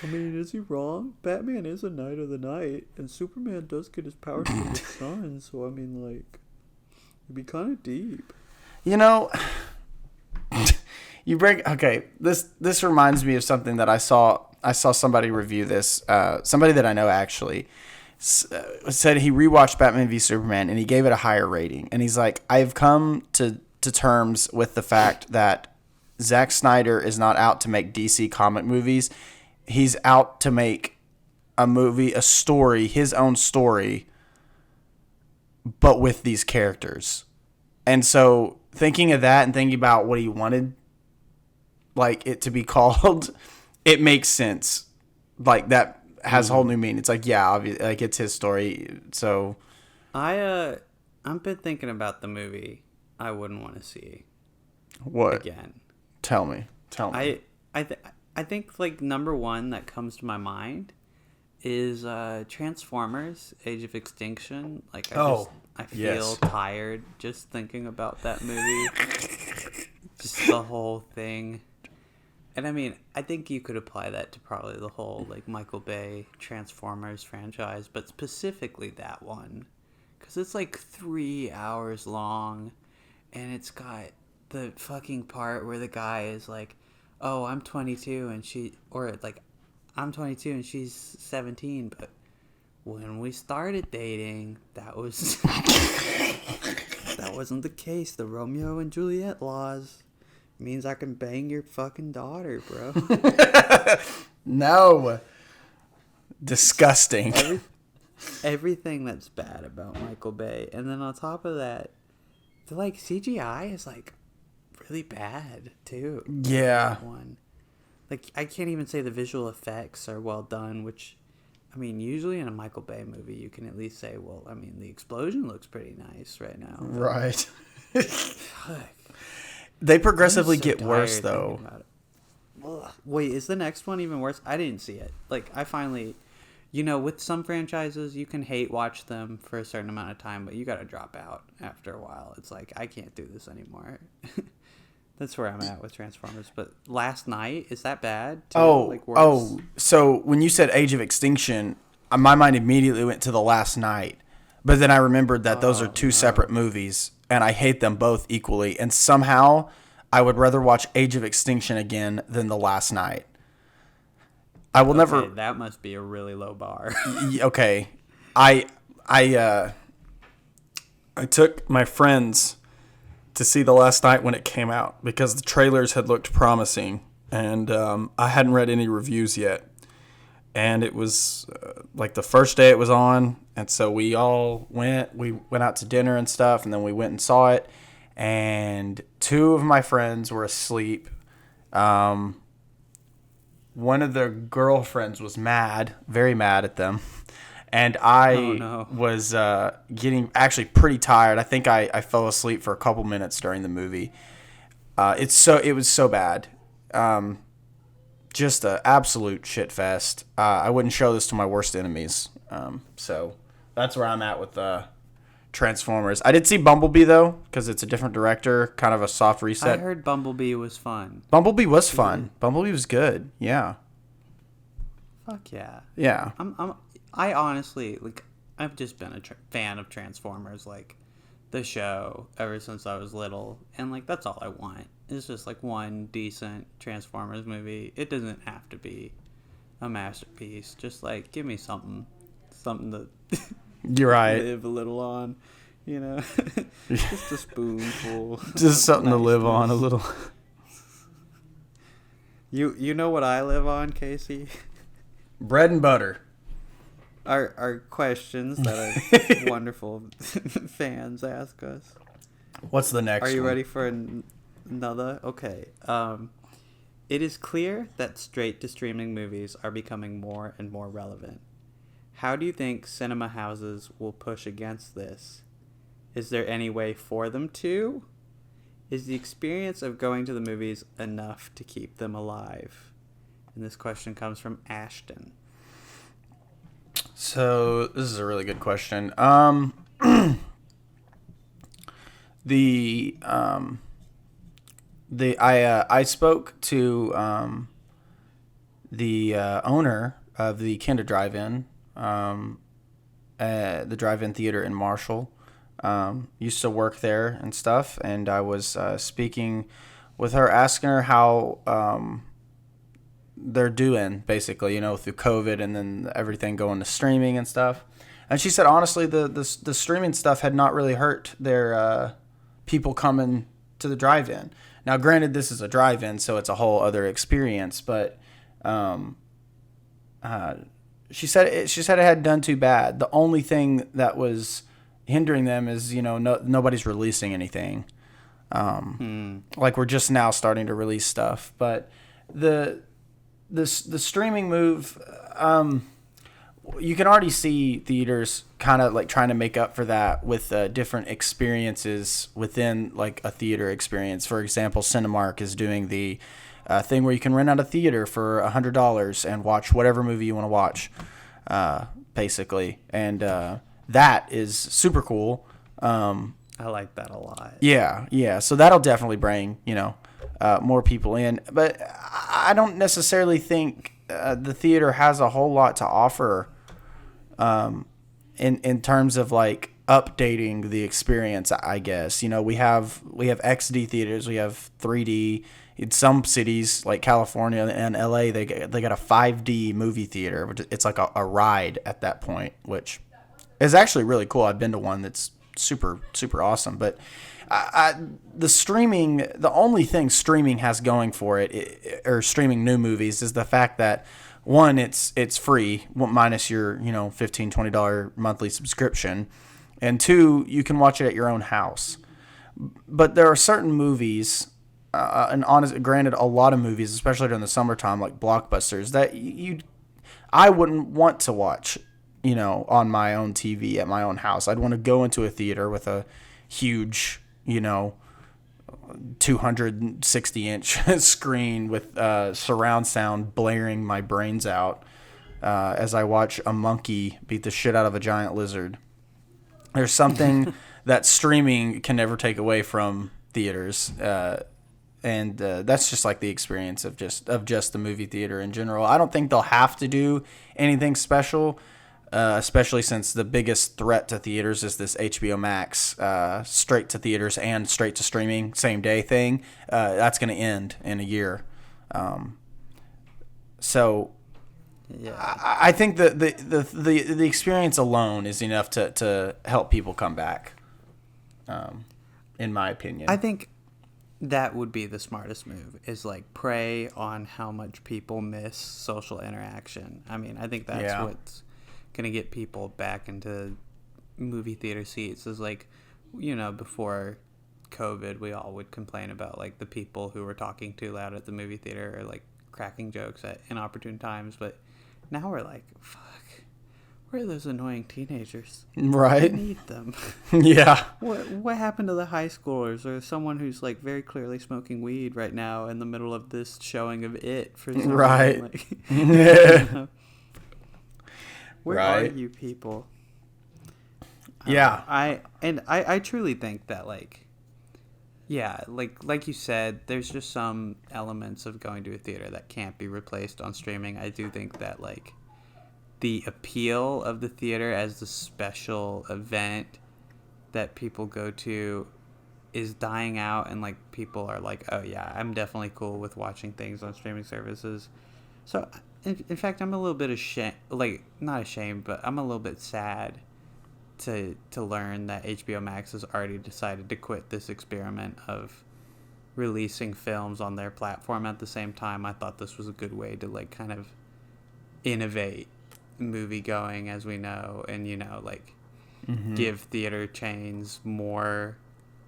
I mean, is he wrong? Batman is a Knight of the Night, and Superman does get his powers from the sun, so I mean, like, it'd be kind of deep. You bring this reminds me of something that I saw somebody review this. Somebody that I know actually said he rewatched Batman v Superman and he gave it a higher rating, and he's like, I've come to terms with the fact that Zack Snyder is not out to make DC comic movies. He's out to make a story, his own story, but with these characters. And so thinking of that and thinking about what he wanted like it to be called, it makes sense. Like that has a whole new meaning. It's like, yeah, obviously, like it's his story. So I've been thinking about the movie I wouldn't want to see. What? Again. Tell me. I think like number one that comes to my mind is Transformers: Age of Extinction. Like I feel tired just thinking about that movie. Just the whole thing. And I mean, I think you could apply that to probably the whole like Michael Bay Transformers franchise, but specifically that one, because it's like 3 hours long, and it's got the fucking part where the guy is like, "Oh, I'm 22 and I'm 22 and she's 17, but when we started dating, that was that wasn't the case. The Romeo and Juliet laws means I can bang your fucking daughter, bro." No. Disgusting. Everything that's bad about Michael Bay. And then on top of that, the like CGI is like really bad too. Yeah. One. Like I can't even say the visual effects are well done, which I mean, usually in a Michael Bay movie you can at least say, well, I mean, the explosion looks pretty nice right now. Right. They progressively get worse though. Wait, is the next one even worse? I didn't see it. Like I finally with some franchises, you can hate watch them for a certain amount of time, but you got to drop out after a while. It's like, I can't do this anymore. That's where I'm at with Transformers. But Last Night, is that bad? So when you said Age of Extinction, my mind immediately went to The Last Night. But then I remembered that those are two separate movies, and I hate them both equally. And somehow I would rather watch Age of Extinction again than The Last Night. I will never. That must be a really low bar. Okay, I took my friends to see The Last Night when it came out because the trailers had looked promising, and I hadn't read any reviews yet. And it was like the first day it was on, and so we all went. We went out to dinner and stuff, and then we went and saw it. And two of my friends were asleep. One of their girlfriends was mad, very mad at them. And I was getting actually pretty tired. I think I fell asleep for a couple minutes during the movie. It was so bad. Just an absolute shit fest. I wouldn't show this to my worst enemies. So that's where I'm at with Transformers. I did see Bumblebee, though, because it's a different director, kind of a soft reset. I heard Bumblebee was fun. Bumblebee was fun. Bumblebee was good. Yeah. Fuck yeah. Yeah. I honestly, I've just been a fan of Transformers, the show, ever since I was little. And, that's all I want. It's just, one decent Transformers movie. It doesn't have to be a masterpiece. Just, give me something to You're right. live a little on, Just a spoonful. Just something to live on a little. You know what I live on, Casey? Bread and butter. Our questions that our wonderful fans ask us. What's the next one? Are you ready for another? Okay. It is clear that straight-to-streaming movies are becoming more and more relevant. How do you think cinema houses will push against this? Is there any way for them to? Is the experience of going to the movies enough to keep them alive? And this question comes from Ashton. So this is a really good question. I spoke to the owner of the Kinder Drive-In, the drive-in theater in Marshall. Used to work there and stuff, and I was speaking with her, asking her how they're doing, basically, through COVID and then everything going to streaming and stuff. And she said, honestly, the streaming stuff had not really hurt their people coming to the drive-in. Now, granted, this is a drive-in, so it's a whole other experience, but she said it hadn't done too bad. The only thing that was hindering them is, nobody's releasing anything. We're just now starting to release stuff, but the streaming move, you can already see theaters kind of trying to make up for that with different experiences within a theater experience. For example, Cinemark is doing the thing where you can rent out a theater for $100 and watch whatever movie you want to watch, basically. And that is super cool. I like that a lot. Yeah. So that'll definitely bring, more people in. But I don't necessarily think the theater has a whole lot to offer in terms of updating the experience, I guess. We have XD theaters, we have 3D. In some cities like California and LA, they got a 5D movie theater. It's like a ride at that point, which is actually really cool. I've been to one that's super, super awesome. But the only thing streaming has going for it, or streaming new movies, is the fact that, one, it's free, minus your $15, $20 monthly subscription, and two, you can watch it at your own house. But there are certain movies, granted, a lot of movies, especially during the summertime, like blockbusters, that I wouldn't want to watch, on my own TV at my own house. I'd want to go into a theater with a huge, 260-inch screen with surround sound blaring my brains out. as I watch a monkey beat the shit out of a giant lizard. There's something that streaming can never take away from theaters, and that's just like the experience of just the movie theater in general. I don't think they'll have to do anything special, especially since the biggest threat to theaters is this HBO Max straight to theaters and straight to streaming same day thing. That's going to end in a year. So yeah. I think the experience alone is enough to help people come back, in my opinion. I think that would be the smartest move, is like prey on how much people miss social interaction. I mean, I think that's what's going to get people back into movie theater seats, is like, you know, before COVID, we all would complain about like the people who were talking too loud at the movie theater or like cracking jokes at inopportune times. But now we're like, fuck, where are those annoying teenagers? Right. We need them. Yeah. What happened to the high schoolers or someone who's like very clearly smoking weed right now in the middle of this showing of It for some right. reason? Like, yeah. you know? Where are you people? Yeah. I truly think that like, yeah, like you said, there's just some elements of going to a theater that can't be replaced on streaming. I do think that like the appeal of the theater as the special event that people go to is dying out, and like people are like, oh yeah, I'm definitely cool with watching things on streaming services. So in fact, I'm a little bit ashamed, like not ashamed, but I'm a little bit sad to learn that HBO Max has already decided to quit this experiment of releasing films on their platform at the same time. I thought this was a good way to like kind of innovate movie going as we know, and you know, like give theater chains more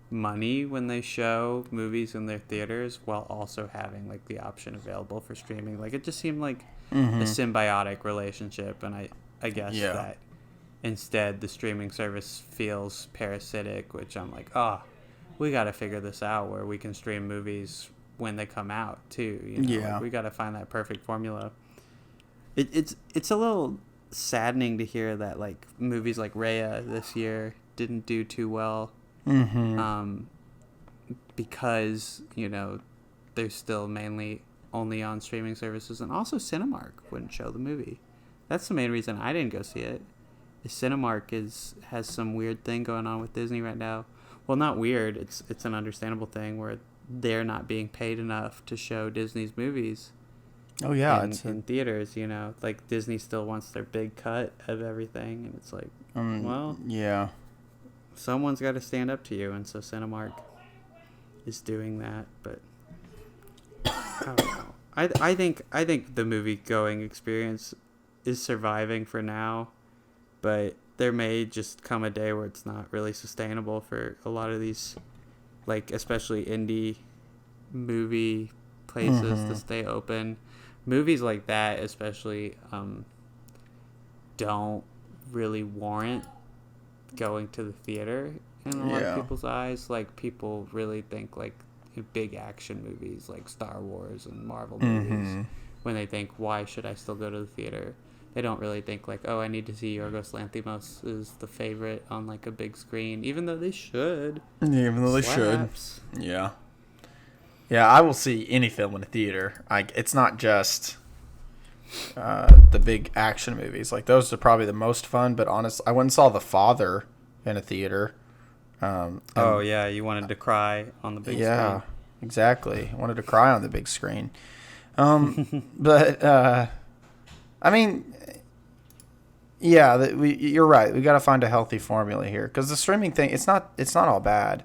money when they show movies in their theaters while also having like the option available for streaming. Like it just seemed like a symbiotic relationship, and I guess that instead the streaming service feels parasitic, which I'm like, we got to figure this out where we can stream movies when they come out too, you know? Like, we got to find that perfect formula. It's a little saddening to hear that like movies like Raya this year didn't do too well, because you know they're still mainly only on streaming services, and also Cinemark wouldn't show the movie. That's the main reason I didn't go see it. Cinemark has some weird thing going on with Disney right now. Well, not weird. It's an understandable thing where they're not being paid enough to show Disney's movies. Oh yeah, in theaters, you know, like Disney still wants their big cut of everything, and it's like, well, yeah, someone's got to stand up to you, and so Cinemark is doing that. But I don't know. I think the movie going experience is surviving for now, but there may just come a day where it's not really sustainable for a lot of these, like especially indie movie places to stay open. Movies like that especially don't really warrant going to the theater in a lot of people's eyes. Like people really think like big action movies like Star Wars and Marvel movies, when they think, why should I still go to the theater? They don't really think like, oh, I need to see Yorgos Lanthimos is the favorite on like a big screen, even though they should. Even though they should. Yeah. Yeah, I will see any film in a theater. It's not just the big action movies. Like those are probably the most fun. But honestly, I went and saw The Father in a theater. Oh yeah, you wanted to cry on the big screen. Yeah, exactly. I wanted to cry on the big screen. But I mean, yeah, you're right. We got to find a healthy formula here, because the streaming thing, it's not all bad.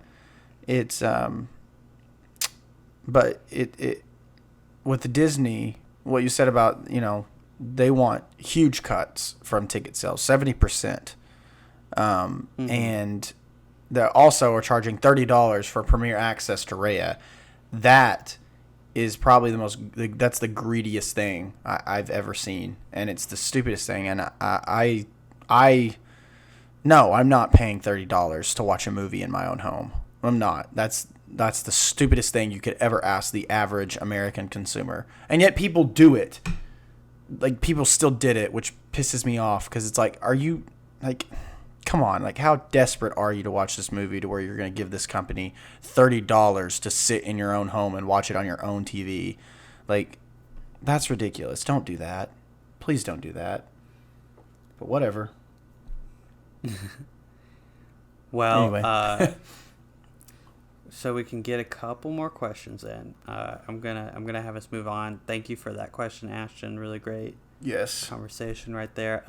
It's but it with the Disney, what you said about, you know, they want huge cuts from ticket sales, 70%, and they also are charging $30 for premiere access to Raya. That is probably that's the greediest thing I've ever seen, and it's the stupidest thing. And no, I'm not paying $30 to watch a movie in my own home. I'm not. That's the stupidest thing you could ever ask the average American consumer, and yet people do it. like people still did it, which pisses me off because it's like, are you like, come on, like how desperate are you to watch this movie to where you're going to give this company $30 to sit in your own home and watch it on your own TV? Like, that's ridiculous. Don't do that. Please don't do that. But whatever. Well, anyway. So we can get a couple more questions in. I'm gonna have us move on. Thank you for that question, Ashton. Really great. Yes. Conversation right there.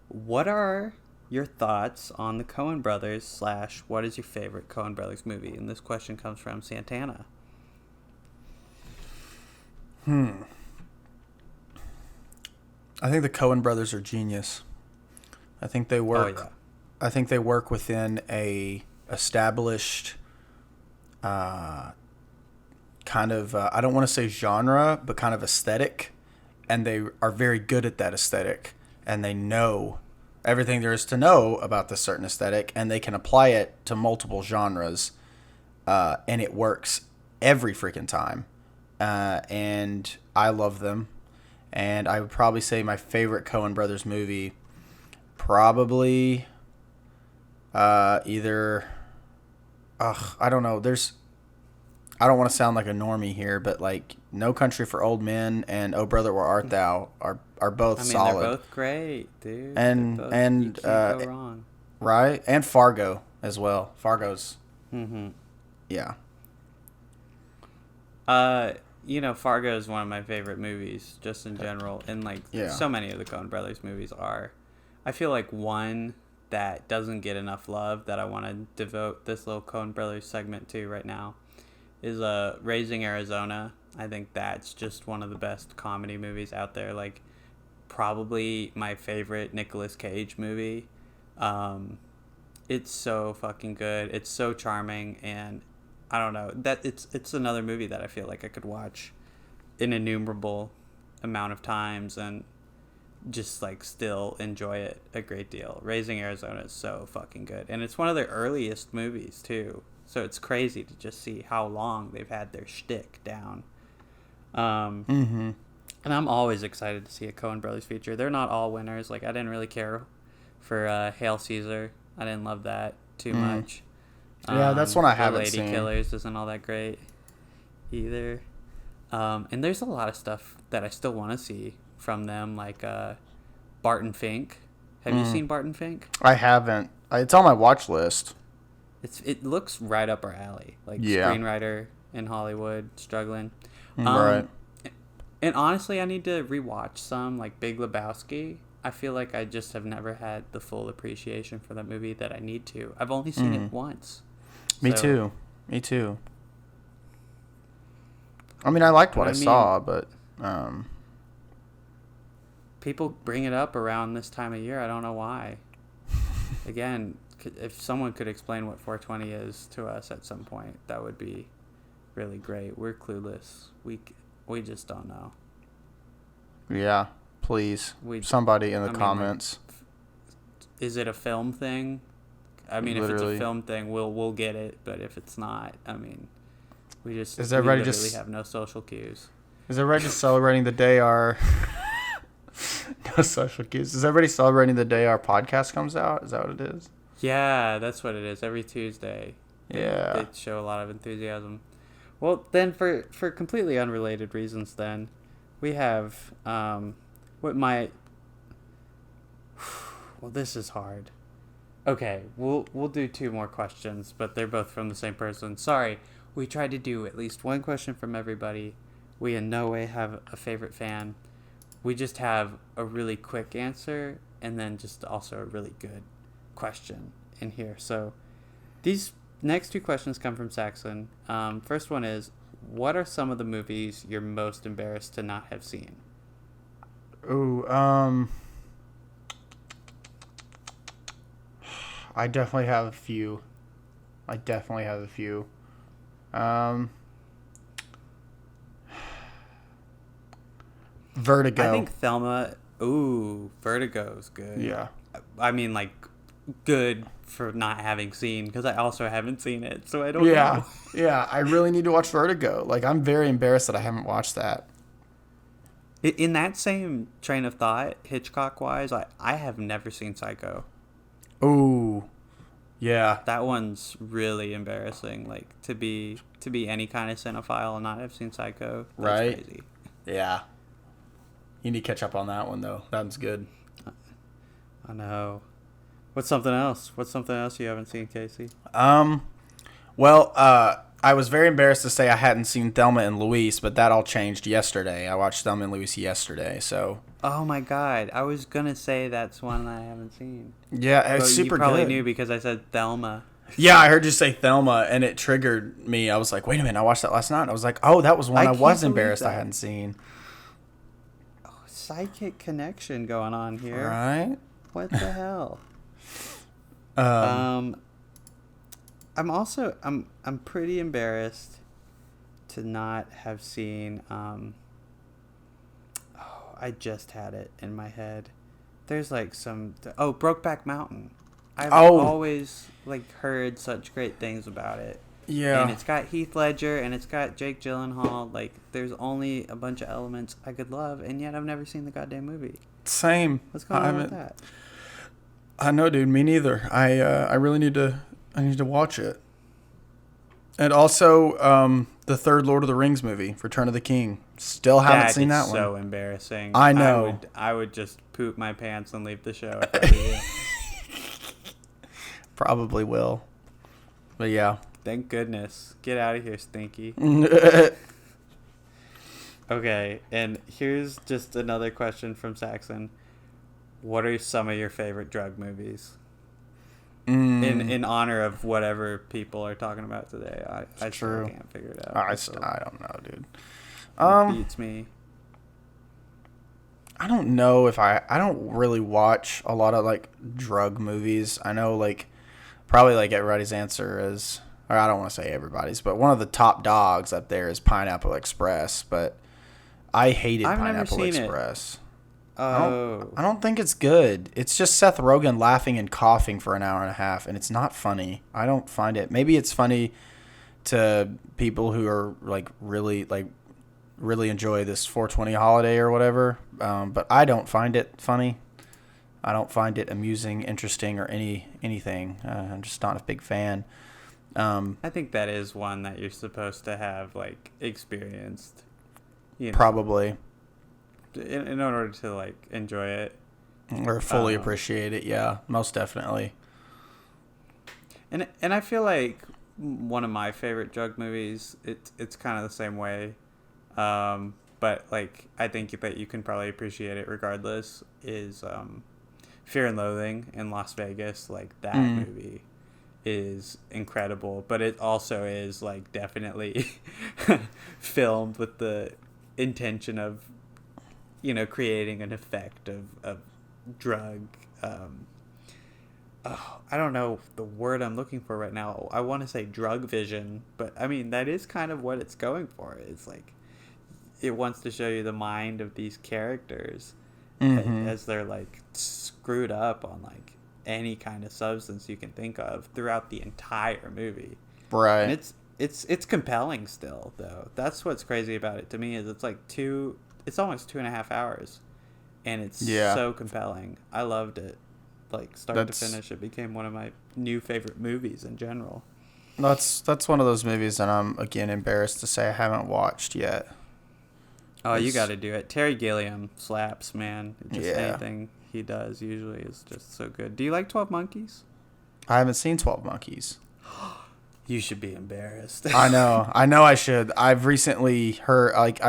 What are your thoughts on the Coen brothers / what is your favorite Coen brothers movie? And this question comes from Santana. I think the Coen brothers are genius. I think they work. Oh, yeah. I think they work within a established kind of I don't want to say genre, but kind of aesthetic, and they are very good at that aesthetic, and they know everything there is to know about this certain aesthetic, and they can apply it to multiple genres, and it works every freaking time. And I love them. And I would probably say my favorite Coen Brothers movie, probably either, I don't know. I don't want to sound like a normie here, but like No Country for Old Men and Oh Brother Where Art Thou are both solid. They're both great, dude. And you can't go wrong. Right? And Fargo as well. Fargo's. Yeah. Fargo is one of my favorite movies, just in general, and so many of the Coen Brothers movies are. I feel like one that doesn't get enough love that I want to devote this little Coen Brothers segment to right now is Raising Arizona. I think that's just one of the best comedy movies out there. Like, probably my favorite Nicolas Cage movie. It's so fucking good. It's so charming, and I don't know, that it's another movie that I feel like I could watch an innumerable amount of times and just still enjoy it a great deal. Raising Arizona is so fucking good, and it's one of their earliest movies too. So it's crazy to just see how long they've had their shtick down. And I'm always excited to see a Coen Brothers feature. They're not all winners. I didn't really care for Hail Caesar. I didn't love that too much. Yeah, that's one I haven't Lady seen. Killers isn't all that great either. And there's a lot of stuff that I still want to see from them, like Barton Fink. Have you seen Barton Fink? I haven't. It's on my watch list. It looks right up our alley. Screenwriter in Hollywood, struggling. Right. And honestly, I need to rewatch some, Big Lebowski. I feel like I just have never had the full appreciation for that movie that I need to. I've only seen it once. Me too. I mean, I liked what I saw, but people bring it up around this time of year. I don't know why. Again, if someone could explain what 420 is to us at some point, that would be really great. We're clueless. We just don't know. Yeah, please. Somebody in the comments. Is it a film thing? I mean, Literally. If it's a film thing, we'll get it. But if it's not, I mean, we literally have no social cues. Is everybody just celebrating the day our no social cues? Is everybody celebrating the day our podcast comes out? Is that what it is? Yeah, that's what it is. Every Tuesday. They show a lot of enthusiasm. Well, then for completely unrelated reasons, then we have well, this is hard. Okay, we'll do two more questions, but they're both from the same person. Sorry, we tried to do at least one question from everybody. We in no way have a favorite fan. We just have a really quick answer and then just also a really good question in here. So these next two questions come from Saxon. First one is, what are some of the movies you're most embarrassed to not have seen? I definitely have a few. Vertigo. I think Thelma. Ooh, Vertigo's good. Yeah. I mean, good for not having seen, because I also haven't seen it, so I don't know. Yeah, I really need to watch Vertigo. I'm very embarrassed that I haven't watched that. In that same train of thought, Hitchcock-wise, I have never seen Psycho. Ooh, yeah. That one's really embarrassing. Like, to be any kind of cinephile and not have seen Psycho, that's right? Crazy. Yeah. You need to catch up on that one, though. That one's good. I know. What's something else? What's something else you haven't seen, Casey? Well, I was very embarrassed to say I hadn't seen Thelma and Louise, but that all changed yesterday. I watched Thelma and Louise yesterday, so. Oh my God! I was gonna say that's one I haven't seen. Yeah, it's super good. You probably knew because I said Thelma. Yeah, I heard you say Thelma, and it triggered me. I was like, wait a minute, I watched that last night. And I was like, oh, that was one I was embarrassed I hadn't seen. Oh, psychic connection going on here. Right? What the hell? I'm pretty embarrassed to not have seen I just had it in my head. There's like Brokeback Mountain. I've always like heard such great things about it. Yeah. And it's got Heath Ledger and it's got Jake Gyllenhaal. Like, there's only a bunch of elements I could love, and yet I've never seen the goddamn movie. Same. What's going on with that? I know, dude. Me neither. I really need to watch it. And also, the third Lord of the Rings movie, Return of the King. Still haven't seen that one. So embarrassing. I know. I would just poop my pants and leave the show if I were you. Probably will. But yeah. Thank goodness. Get out of here, Stinky. Okay, and here's just another question from Saxon. What are some of your favorite drug movies? In honor of whatever people are talking about today. I still can't figure it out. I don't know, dude. It beats me. I don't know if I don't really watch a lot of like drug movies. I know like probably like everybody's answer is, or I don't want to say everybody's, but one of the top dogs up there is Pineapple Express, but I hated Pineapple Express. Oh. I don't think it's good. It's just Seth Rogen laughing and coughing for an hour and a half, and it's not funny. I don't find it. Maybe it's funny to people who are like really enjoy this 420 holiday or whatever, but I don't find it funny. I don't find it amusing, interesting, or anything. I'm just not a big fan. I think that is one that you're supposed to have like experienced. Probably. In order to like enjoy it or fully appreciate it, yeah, most definitely. And I feel like one of my favorite drug movies, it's kind of the same way, but like I think that you can probably appreciate it regardless, is Fear and Loathing in Las Vegas. Like that movie is incredible, but it also is like definitely filmed with the intention of creating an effect of drug. I don't know the word I'm looking for right now. I want to say drug vision, but I mean, that is kind of what it's going for. It's like, it wants to show you the mind of these characters as they're like screwed up on like any kind of substance you can think of throughout the entire movie. Right. And it's compelling still, though. That's what's crazy about it to me, is it's like it's almost 2.5 hours, and it's so compelling. I loved it. Like, start to finish, it became one of my new favorite movies in general. That's one of those movies that I'm, again, embarrassed to say I haven't watched yet. Oh, you got to do it. Terry Gilliam slaps, man. Anything he does usually is just so good. Do you like 12 Monkeys? I haven't seen 12 Monkeys. You should be embarrassed. I know I should. I've recently heard, like,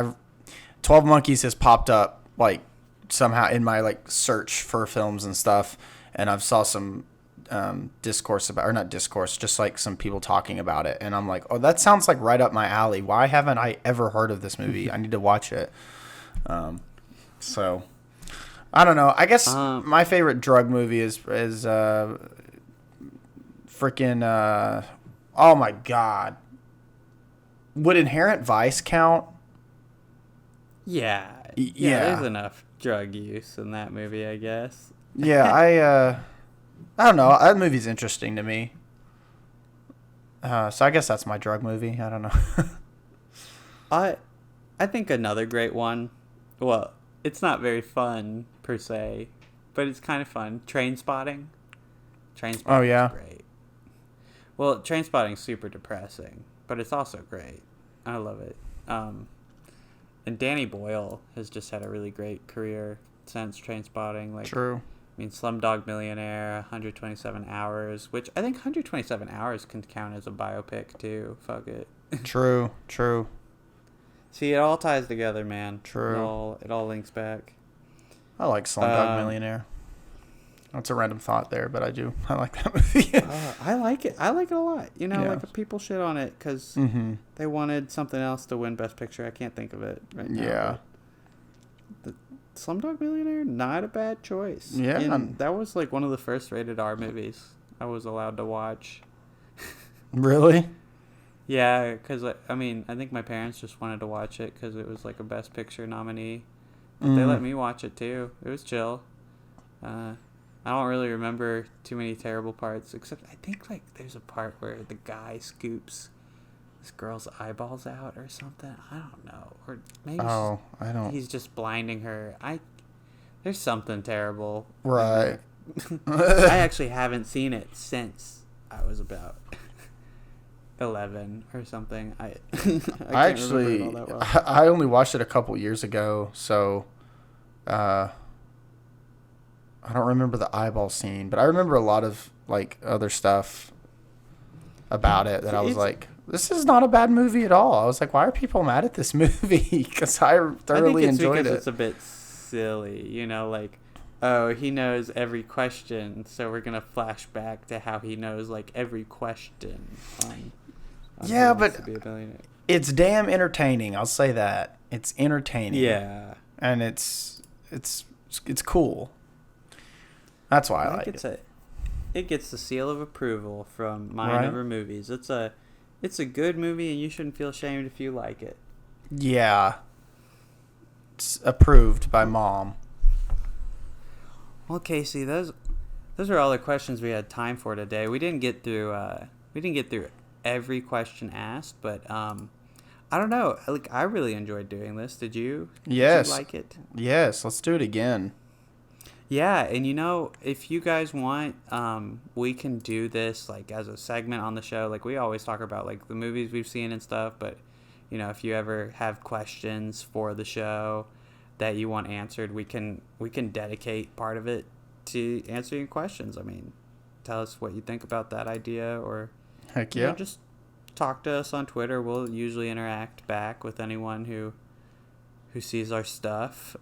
12 Monkeys has popped up, like, somehow in my, like, search for films and stuff, and I've saw some discourse about, or not discourse, just, like, some people talking about it, and I'm like, oh, that sounds, like, right up my alley. Why haven't I ever heard of this movie? I need to watch it. So, I don't know. I guess my favorite drug movie is freaking, oh, my God. Would Inherent Vice count? Yeah, there's enough drug use in that movie, I guess. Yeah, I don't know. That movie's interesting to me. So I guess that's my drug movie. I don't know. I think another great one. Well, it's not very fun per se, but it's kind of fun. Train Spotting. Oh yeah. Is great. Well, Train Spotting's super depressing, but it's also great. I love it. And Danny Boyle has just had a really great career since Train Spotting. Like, True. I mean, Slumdog Millionaire, 127 Hours, which I think 127 Hours can count as a biopic too. Fuck it. True. See, it all ties together, man. True. It all links back. I like Slumdog Millionaire. That's a random thought there, but I like that movie. I like it. I like it a lot. You know, Yeah. like people shit on it because they wanted something else to win Best Picture. I can't think of it right now. Yeah. The Slumdog Millionaire, not a bad choice. Yeah. And that was like one of the first rated R movies I was allowed to watch. Really? Yeah, because I mean, I think my parents just wanted to watch it because it was like a Best Picture nominee. But they let me watch it too. It was chill. I don't really remember too many terrible parts, except I think like there's a part where the guy scoops this girl's eyeballs out or something. I don't know, or maybe he's just blinding her. There's something terrible. Right. I actually haven't seen it since I was about 11 or something. I actually remember it all that well. I only watched it a couple years ago, so I don't remember the eyeball scene, but I remember a lot of like other stuff about it that I was like, this is not a bad movie at all. I was like, why are people mad at this movie? Because I thoroughly enjoyed it. It's a bit silly, you know, like, oh, he knows every question, so we're gonna flash back to how he knows like every question. Yeah, but it's damn entertaining. I'll say that it's entertaining. Yeah, and it's cool. That's why I like it. It gets the seal of approval from Mind Over Movies. It's a good movie, and you shouldn't feel ashamed if you like it. Yeah. It's approved by Mom. Well, Casey, those are all the questions we had time for today. We didn't get through every question asked, but I don't know. Like, I really enjoyed doing this. Did you? Yes. Did you like it? Yes. Let's do it again. Yeah, and you know, if you guys want, we can do this like as a segment on the show. Like, we always talk about like the movies we've seen and stuff, but you know, if you ever have questions for the show that you want answered, we can dedicate part of it to answering questions. I mean, tell us what you think about that idea, or heck yeah, you know, just talk to us on Twitter. We'll usually interact back with anyone who sees our stuff.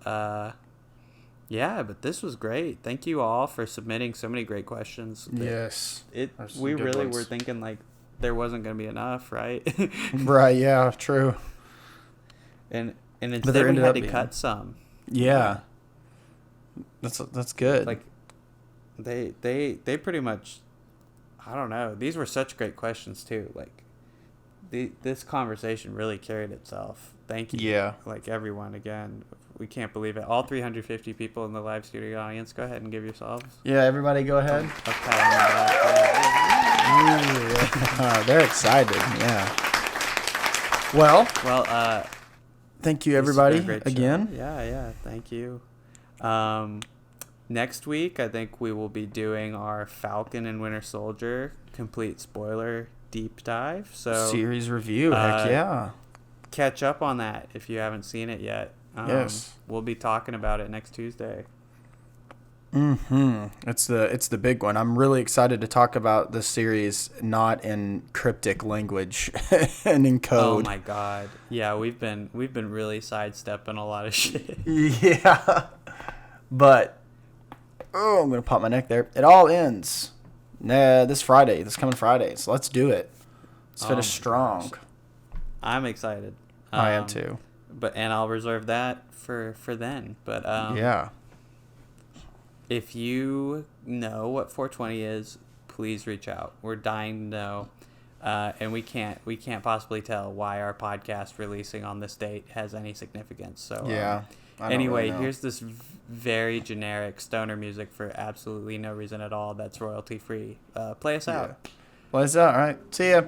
Yeah, but this was great. Thank you all for submitting so many great questions. Yes. We really were thinking like there wasn't going to be enough, right? Right, yeah, true. And instead we had to cut some. Yeah. That's good. Like they pretty much, I don't know. These were such great questions too. Like this conversation really carried itself. Thank you. Yeah. Like everyone again. We can't believe it. All 350 people in the live studio audience, go ahead and give yourselves. Yeah, everybody go ahead. A pat on the back. Ooh, yeah. They're excited, yeah. Well, thank you everybody again. Yeah, thank you. Next week, I think we will be doing our Falcon and Winter Soldier complete spoiler deep dive. So series review, heck yeah. Catch up on that if you haven't seen it yet. Yes. We'll be talking about it next Tuesday. It's the big one. I'm really excited to talk about this series not in cryptic language and in code. Oh my god. Yeah, we've been really sidestepping a lot of shit. Yeah. But I'm going to pop my neck there. It all ends this coming Friday. So let's do it. Let's finish strong. Gosh. I'm excited. I am too. And I'll reserve that for then. But yeah. If you know what 420 is, please reach out. We're dying to know, and we can't possibly tell why our podcast releasing on this date has any significance. So yeah. Anyway, here's this very generic stoner music for absolutely no reason at all. That's royalty free. Play us out. Play us out. All right. See ya.